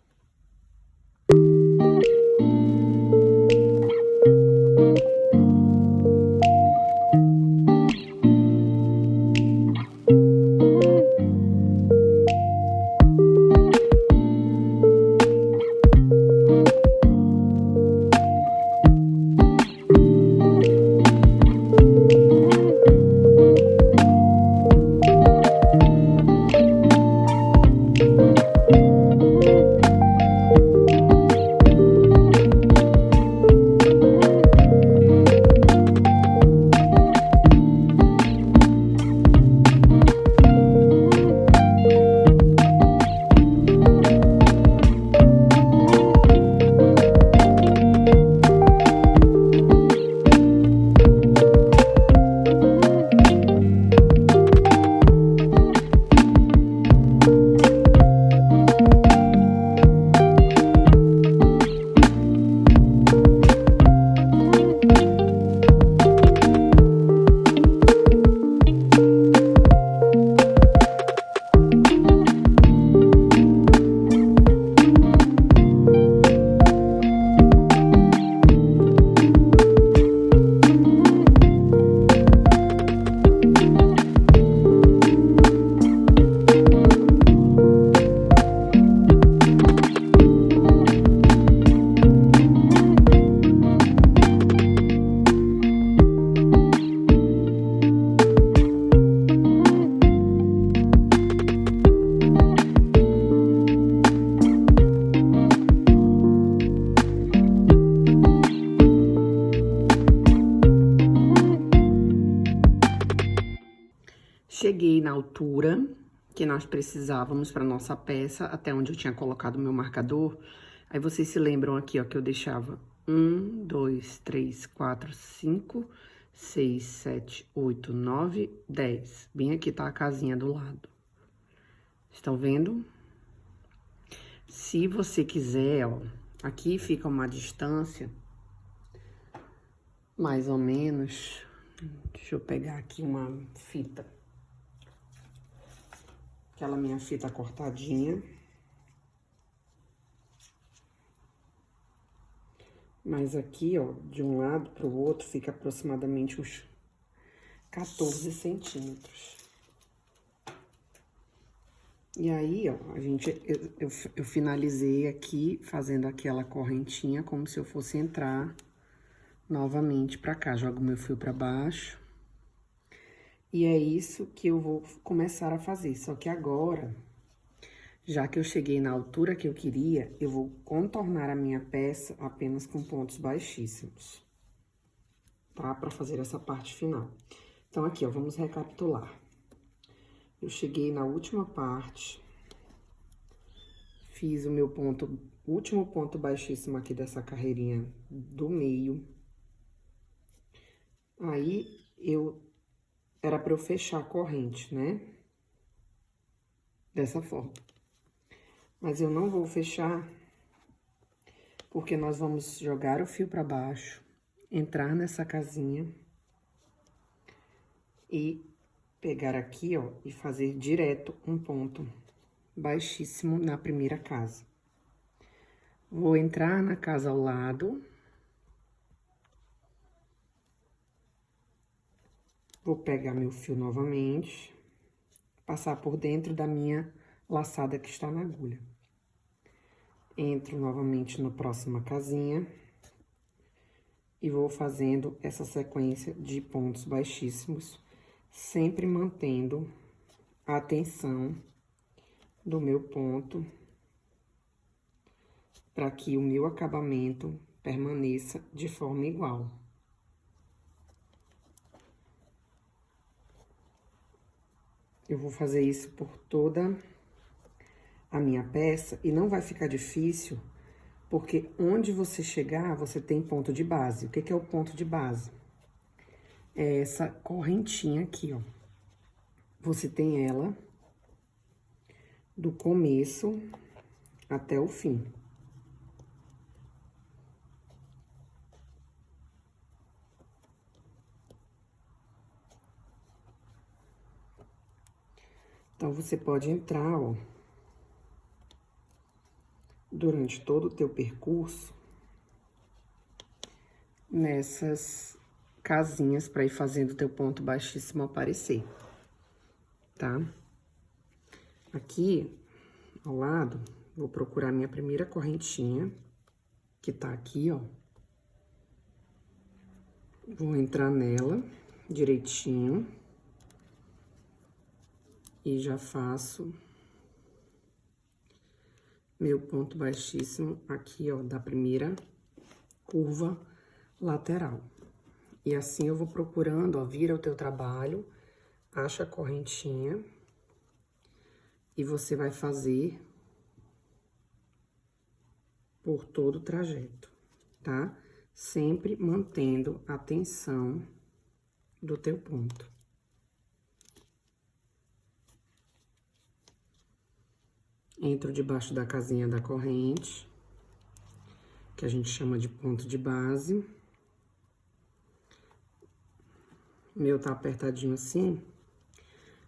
Cheguei na altura que nós precisávamos para nossa peça, até onde eu tinha colocado o meu marcador. Aí, vocês se lembram aqui, ó, que eu deixava 1, 2, 3, 4, 5, 6, 7, 8, 9, 10. Bem aqui tá a casinha do lado. Estão vendo? Se você quiser, ó, aqui fica uma distância, mais ou menos. Deixa eu pegar aqui uma fita. Aquela minha fita cortadinha. Mas aqui, ó, de um lado pro outro, fica aproximadamente uns 14 centímetros. E aí, ó, eu finalizei aqui, fazendo aquela correntinha, como se eu fosse entrar novamente pra cá. Jogo meu fio pra baixo. E é isso que eu vou começar a fazer. Só que agora, já que eu cheguei na altura que eu queria, eu vou contornar a minha peça apenas com pontos baixíssimos, tá? Pra fazer essa parte final. Então, aqui, ó, vamos recapitular. Eu cheguei na última parte, fiz o meu ponto, último ponto baixíssimo aqui dessa carreirinha do meio. Aí, era pra eu fechar a corrente, né? Dessa forma. Mas eu não vou fechar, porque nós vamos jogar o fio pra baixo, entrar nessa casinha e pegar aqui, ó, e fazer direto um ponto baixíssimo na primeira casa. Vou entrar na casa ao lado. Vou pegar meu fio novamente, passar por dentro da minha laçada que está na agulha. Entro novamente na próxima casinha e vou fazendo essa sequência de pontos baixíssimos, sempre mantendo a tensão do meu ponto, para que o meu acabamento permaneça de forma igual. Eu vou fazer isso por toda a minha peça e não vai ficar difícil, porque onde você chegar, você tem ponto de base. O que é o ponto de base? É essa correntinha aqui, ó. Você tem ela do começo até o fim. Então, você pode entrar, ó, durante todo o teu percurso, nessas casinhas para ir fazendo o teu ponto baixíssimo aparecer, tá? Aqui, ao lado, vou procurar minha primeira correntinha, que tá aqui, ó. Vou entrar nela direitinho. E já faço meu ponto baixíssimo aqui, ó, da primeira curva lateral. E assim eu vou procurando, ó, vira o teu trabalho, acha a correntinha e você vai fazer por todo o trajeto, tá? Sempre mantendo a tensão do teu ponto. Entro debaixo da casinha da corrente, que a gente chama de ponto de base. O meu tá apertadinho assim,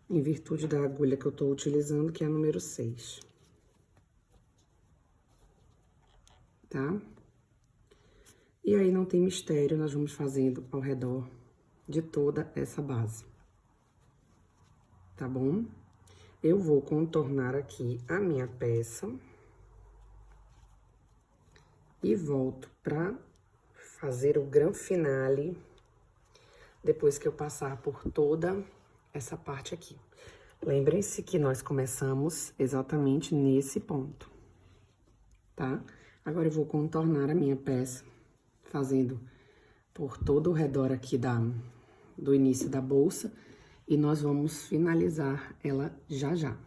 em virtude da agulha que eu tô utilizando, que é a número 6. Tá? E aí, não tem mistério, nós vamos fazendo ao redor de toda essa base. Tá bom? Eu vou contornar aqui a minha peça. E volto pra fazer o gran finale, depois que eu passar por toda essa parte aqui. Lembrem-se que nós começamos exatamente nesse ponto, tá? Agora, eu vou contornar a minha peça, fazendo por todo o redor aqui do início da bolsa, e nós vamos finalizar ela já já.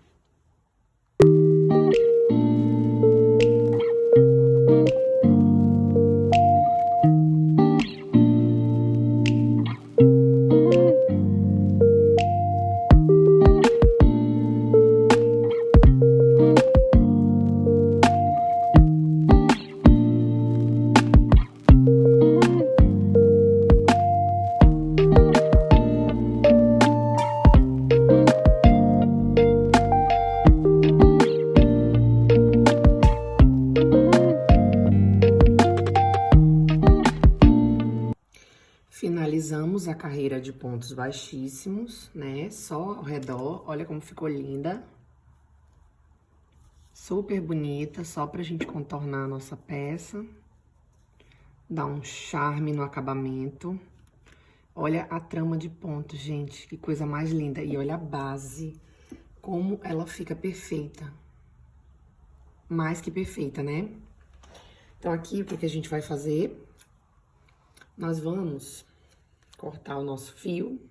Finalizamos a carreira de pontos baixíssimos, né? Só ao redor, olha como ficou linda. Super bonita, só pra gente contornar a nossa peça. Dar um charme no acabamento. Olha a trama de ponto, gente, que coisa mais linda. E olha a base, como ela fica perfeita. Mais que perfeita, né? Então, aqui, o que a gente vai fazer? Nós vamos cortar o nosso fio.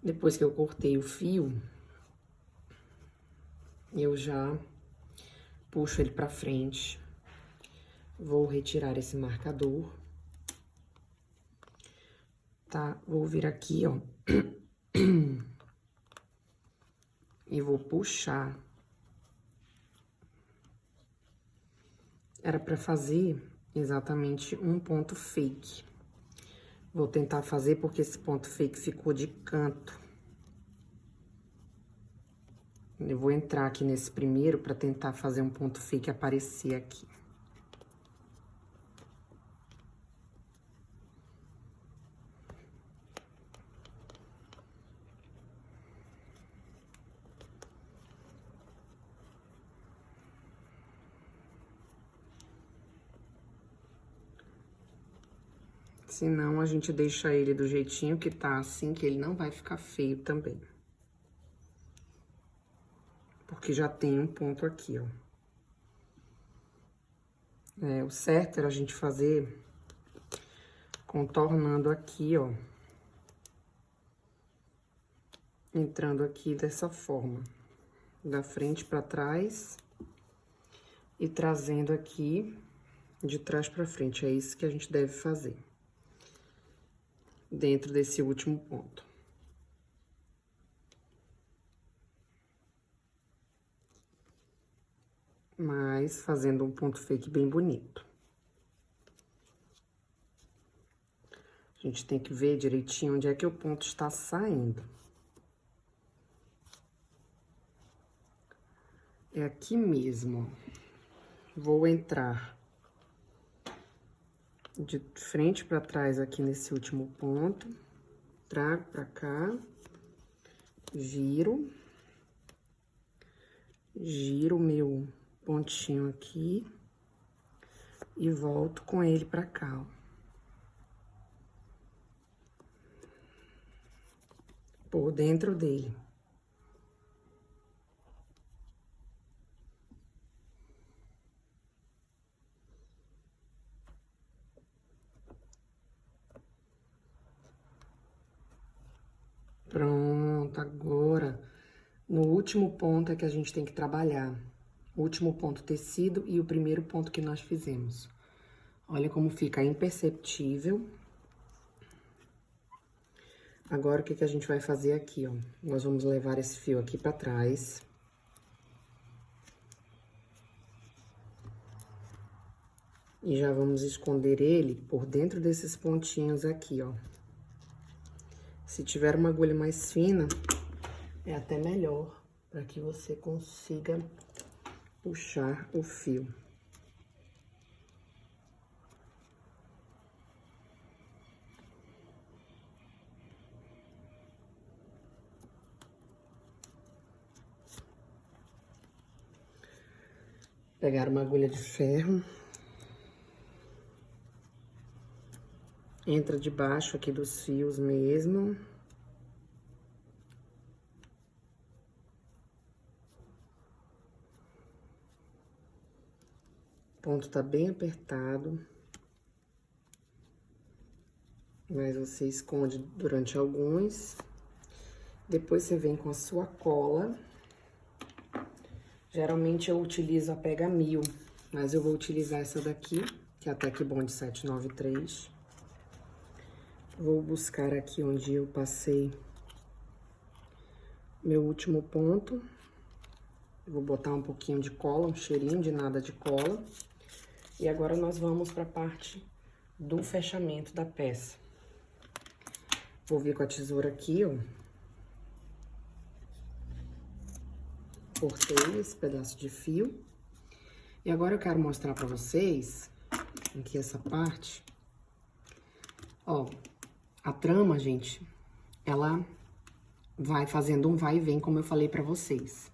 Depois que eu cortei o fio, eu já puxo ele pra frente. Vou retirar esse marcador. Tá? Vou vir aqui, ó. E vou puxar. Era pra fazer exatamente um ponto fake. Vou tentar fazer porque esse ponto fake ficou de canto. Eu vou entrar aqui nesse primeiro pra tentar fazer um ponto fake aparecer aqui. Senão, a gente deixa ele do jeitinho que tá, assim, que ele não vai ficar feio também. Porque já tem um ponto aqui, ó. O certo era a gente fazer contornando aqui, ó. Entrando aqui dessa forma. Da frente pra trás. E trazendo aqui de trás pra frente. É isso que a gente deve fazer. Dentro desse último ponto. Mas fazendo um ponto fake bem bonito. A gente tem que ver direitinho onde é que o ponto está saindo. É aqui mesmo, ó. Vou entrar de frente pra trás aqui nesse último ponto. Trago pra cá. Giro. Giro o meu pontinho aqui. E volto com ele pra cá, ó. Por dentro dele. Pronto, agora, no último ponto é que a gente tem que trabalhar. O último ponto, tecido, e o primeiro ponto que nós fizemos. Olha como fica imperceptível. Agora, o que a gente vai fazer aqui, ó? Nós vamos levar esse fio aqui pra trás. E já vamos esconder ele por dentro desses pontinhos aqui, ó. Se tiver uma agulha mais fina, é até melhor, para que você consiga puxar o fio. Pegar uma agulha de ferro. Entra debaixo aqui dos fios mesmo. O ponto tá bem apertado. Mas você esconde durante alguns. Depois você vem com a sua cola. Geralmente eu utilizo a Pega 1000, mas eu vou utilizar essa daqui, que é a Tec Bond 793. Vou buscar aqui onde eu passei meu último ponto. Vou botar um pouquinho de cola, um cheirinho de nada de cola. E agora nós vamos para a parte do fechamento da peça. Vou vir com a tesoura aqui, ó. Cortei esse pedaço de fio. E agora eu quero mostrar pra vocês, aqui essa parte. Ó, a trama, gente, ela vai fazendo um vai e vem, como eu falei pra vocês.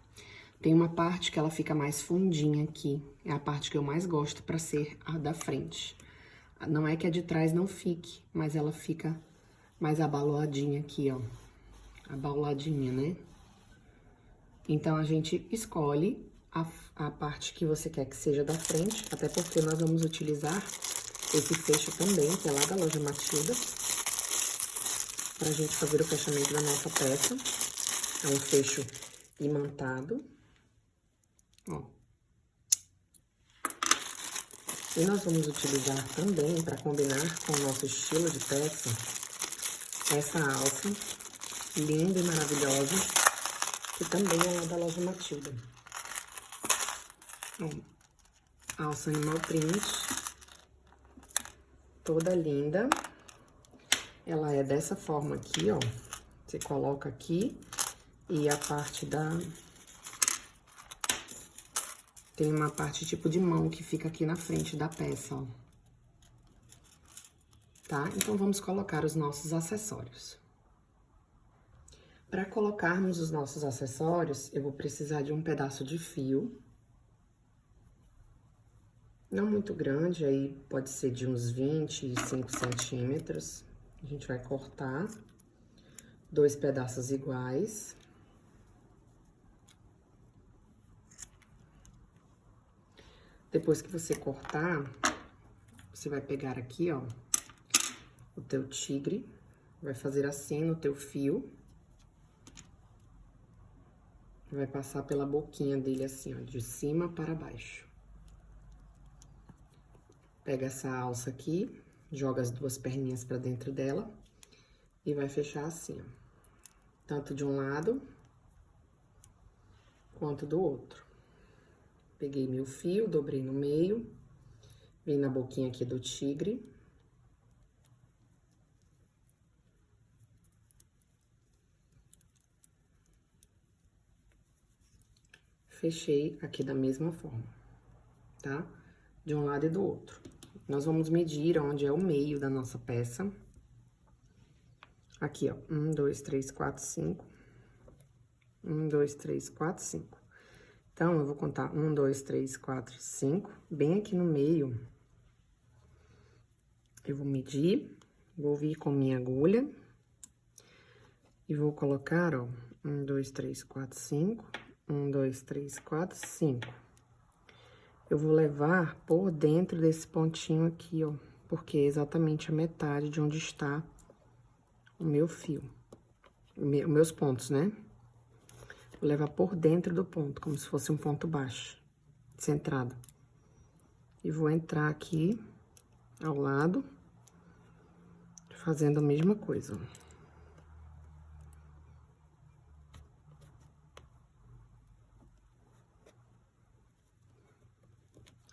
Tem uma parte que ela fica mais fundinha aqui. É a parte que eu mais gosto pra ser a da frente. Não é que a de trás não fique, mas ela fica mais abauladinha aqui, ó. Abauladinha, né? Então, a gente escolhe a parte que você quer que seja da frente, até porque nós vamos utilizar esse fecho também, que é lá da loja Matilda, pra gente fazer o fechamento da nossa peça. É um fecho imantado, ó. E nós vamos utilizar também, para combinar com o nosso estilo de peça, essa alça linda e maravilhosa, que também é lá da loja Matilda. Ó, alça animal print, toda linda. Ela é dessa forma aqui, ó. Você coloca aqui e a parte da... Tem uma parte tipo de mão que fica aqui na frente da peça, ó. Tá? Então, vamos colocar os nossos acessórios. Para colocarmos os nossos acessórios, eu vou precisar de um pedaço de fio. Não muito grande, aí pode ser de uns 25 centímetros. A gente vai cortar 2 pedaços iguais. Depois que você cortar, você vai pegar aqui, ó, o teu tigre, vai fazer assim no teu fio. Vai passar pela boquinha dele assim, ó, de cima para baixo. Pega essa alça aqui, joga as 2 perninhas pra dentro dela e vai fechar assim, ó. Tanto de um lado quanto do outro. Peguei meu fio, dobrei no meio, vim na boquinha aqui do tigre. Fechei aqui da mesma forma, tá? De um lado e do outro. Nós vamos medir onde é o meio da nossa peça. Aqui, ó, 1, 2, 3, 4, 5. 1, 2, 3, 4, 5. Então, eu vou contar 1, 2, 3, 4, 5. Bem aqui no meio, eu vou medir, vou vir com minha agulha e vou colocar, ó, 1, 2, 3, 4, 5. 1, 2, 3, 4, 5. Eu vou levar por dentro desse pontinho aqui, ó, porque é exatamente a metade de onde está o meu fio. Meus pontos, né? Vou levar por dentro do ponto, como se fosse um ponto baixo, centrado. E vou entrar aqui ao lado, fazendo a mesma coisa, ó.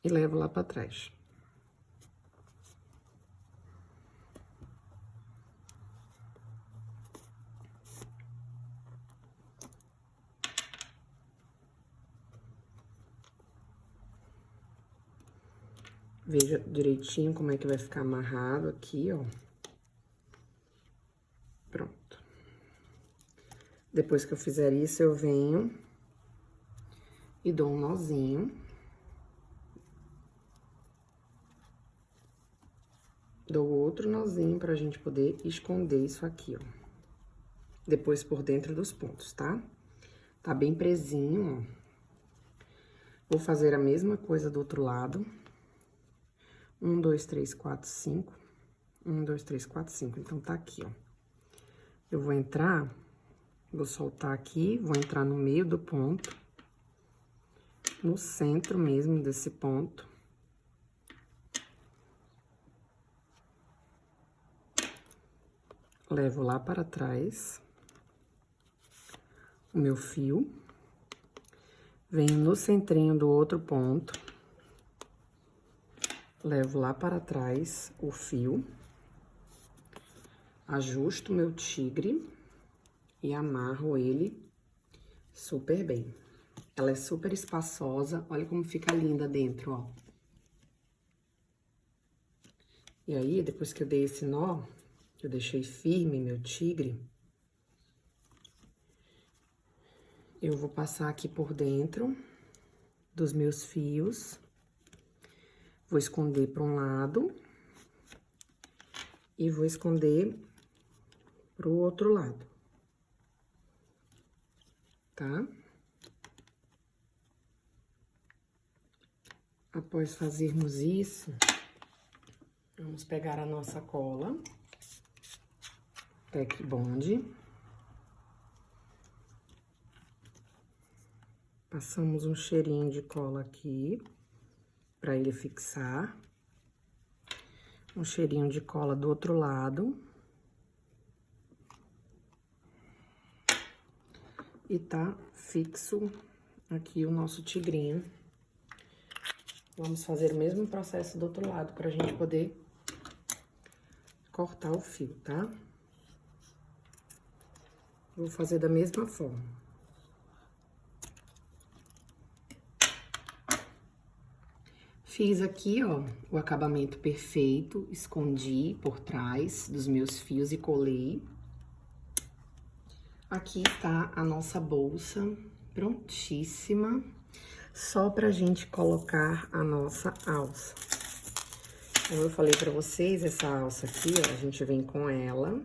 E levo lá pra trás. Veja direitinho como é que vai ficar amarrado aqui, ó. Pronto. Depois que eu fizer isso, eu venho e dou um nozinho. Dou outro nozinho pra gente poder esconder isso aqui, ó. Depois por dentro dos pontos, tá? Tá bem presinho, ó. Vou fazer a mesma coisa do outro lado. 1, 2, 3, 4, 5. 1, 2, 3, 4, 5. Então, tá aqui, ó. Eu vou entrar, vou soltar aqui, vou entrar no meio do ponto. No centro mesmo desse ponto. Levo lá para trás o meu fio. Venho no centrinho do outro ponto. Levo lá para trás o fio. Ajusto o meu tigre e amarro ele super bem. Ela é super espaçosa, olha como fica linda dentro, ó. E aí, depois que eu dei esse nó, eu deixei firme meu tigre, eu vou passar aqui por dentro dos meus fios. Vou esconder para um lado. E vou esconder pro outro lado. Tá? Após fazermos isso, vamos pegar a nossa cola Tec Bond. Passamos um cheirinho de cola aqui, para ele fixar. Um cheirinho de cola do outro lado. E tá fixo aqui o nosso tigrinho. Vamos fazer o mesmo processo do outro lado, pra gente poder cortar o fio, tá? Vou fazer da mesma forma. Fiz aqui, ó, o acabamento perfeito, escondi por trás dos meus fios e colei. Aqui tá a nossa bolsa prontíssima, só pra gente colocar a nossa alça. Como eu falei pra vocês, essa alça aqui, ó, a gente vem com ela.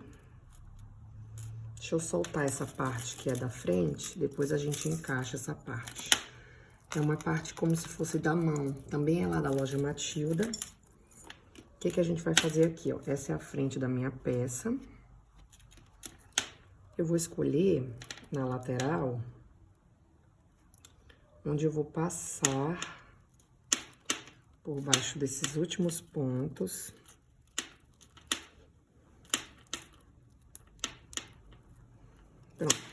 Deixa eu soltar essa parte que é da frente, depois a gente encaixa essa parte. É uma parte como se fosse da mão, também é lá da loja Matilda. O que que a gente vai fazer aqui, ó? Essa é a frente da minha peça. Eu vou escolher na lateral, onde eu vou passar por baixo desses últimos pontos. Pronto.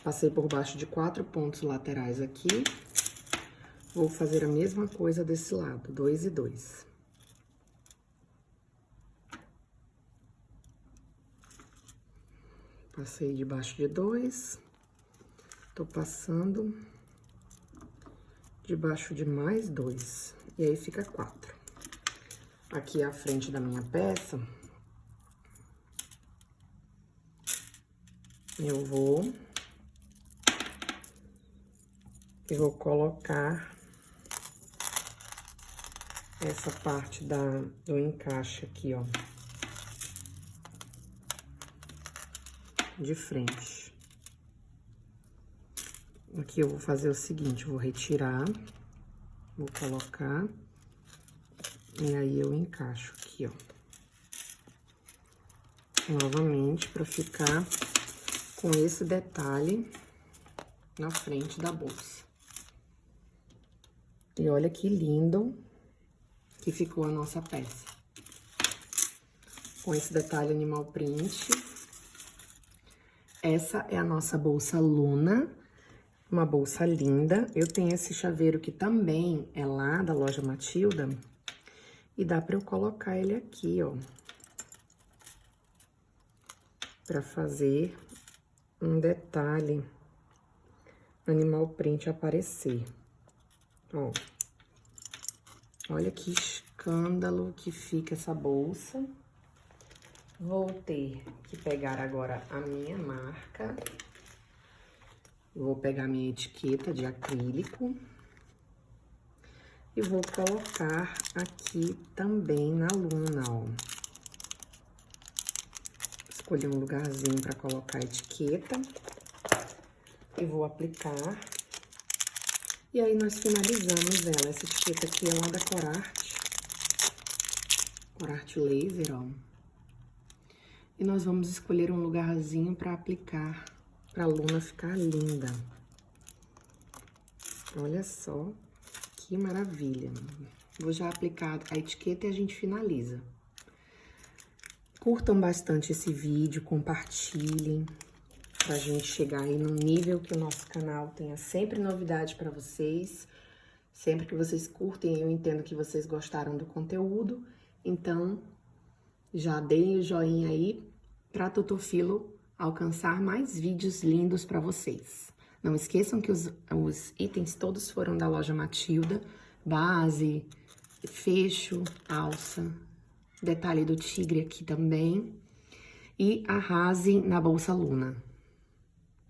Passei por baixo de 4 pontos laterais aqui. Vou fazer a mesma coisa desse lado, 2 e 2. Passei debaixo de 2. Tô passando debaixo de mais 2. E aí fica 4. Aqui é a frente da minha peça. Eu vou colocar essa parte do encaixe aqui, ó, de frente. Aqui eu vou fazer o seguinte, vou retirar, vou colocar, e aí eu encaixo aqui, ó. Novamente, pra ficar com esse detalhe na frente da bolsa. E olha que lindo que ficou a nossa peça. Com esse detalhe animal print. Essa é a nossa bolsa Luna, uma bolsa linda. Eu tenho esse chaveiro que também é lá da loja Matilda. E dá pra eu colocar ele aqui, ó. Pra fazer um detalhe animal print aparecer. Ó. Olha que escândalo que fica essa bolsa. Vou ter que pegar agora a minha marca. Vou pegar minha etiqueta de acrílico. E vou colocar aqui também na Luna, ó. Escolhi um lugarzinho para colocar a etiqueta. E vou aplicar. E aí, nós finalizamos ela. Essa etiqueta aqui é lá da Corarte. Corarte Laser, ó. E nós vamos escolher um lugarzinho para aplicar, para a Luna ficar linda. Olha só que maravilha. Vou já aplicar a etiqueta e a gente finaliza. Curtam bastante esse vídeo, compartilhem, pra gente chegar aí no nível que o nosso canal tenha sempre novidade pra vocês. Sempre que vocês curtem, eu entendo que vocês gostaram do conteúdo. Então, já deem o joinha aí pra Tutufilo alcançar mais vídeos lindos pra vocês. Não esqueçam que os itens todos foram da loja Matilda. Base, fecho, alça, detalhe do tigre aqui também. E arrasem na bolsa Luna.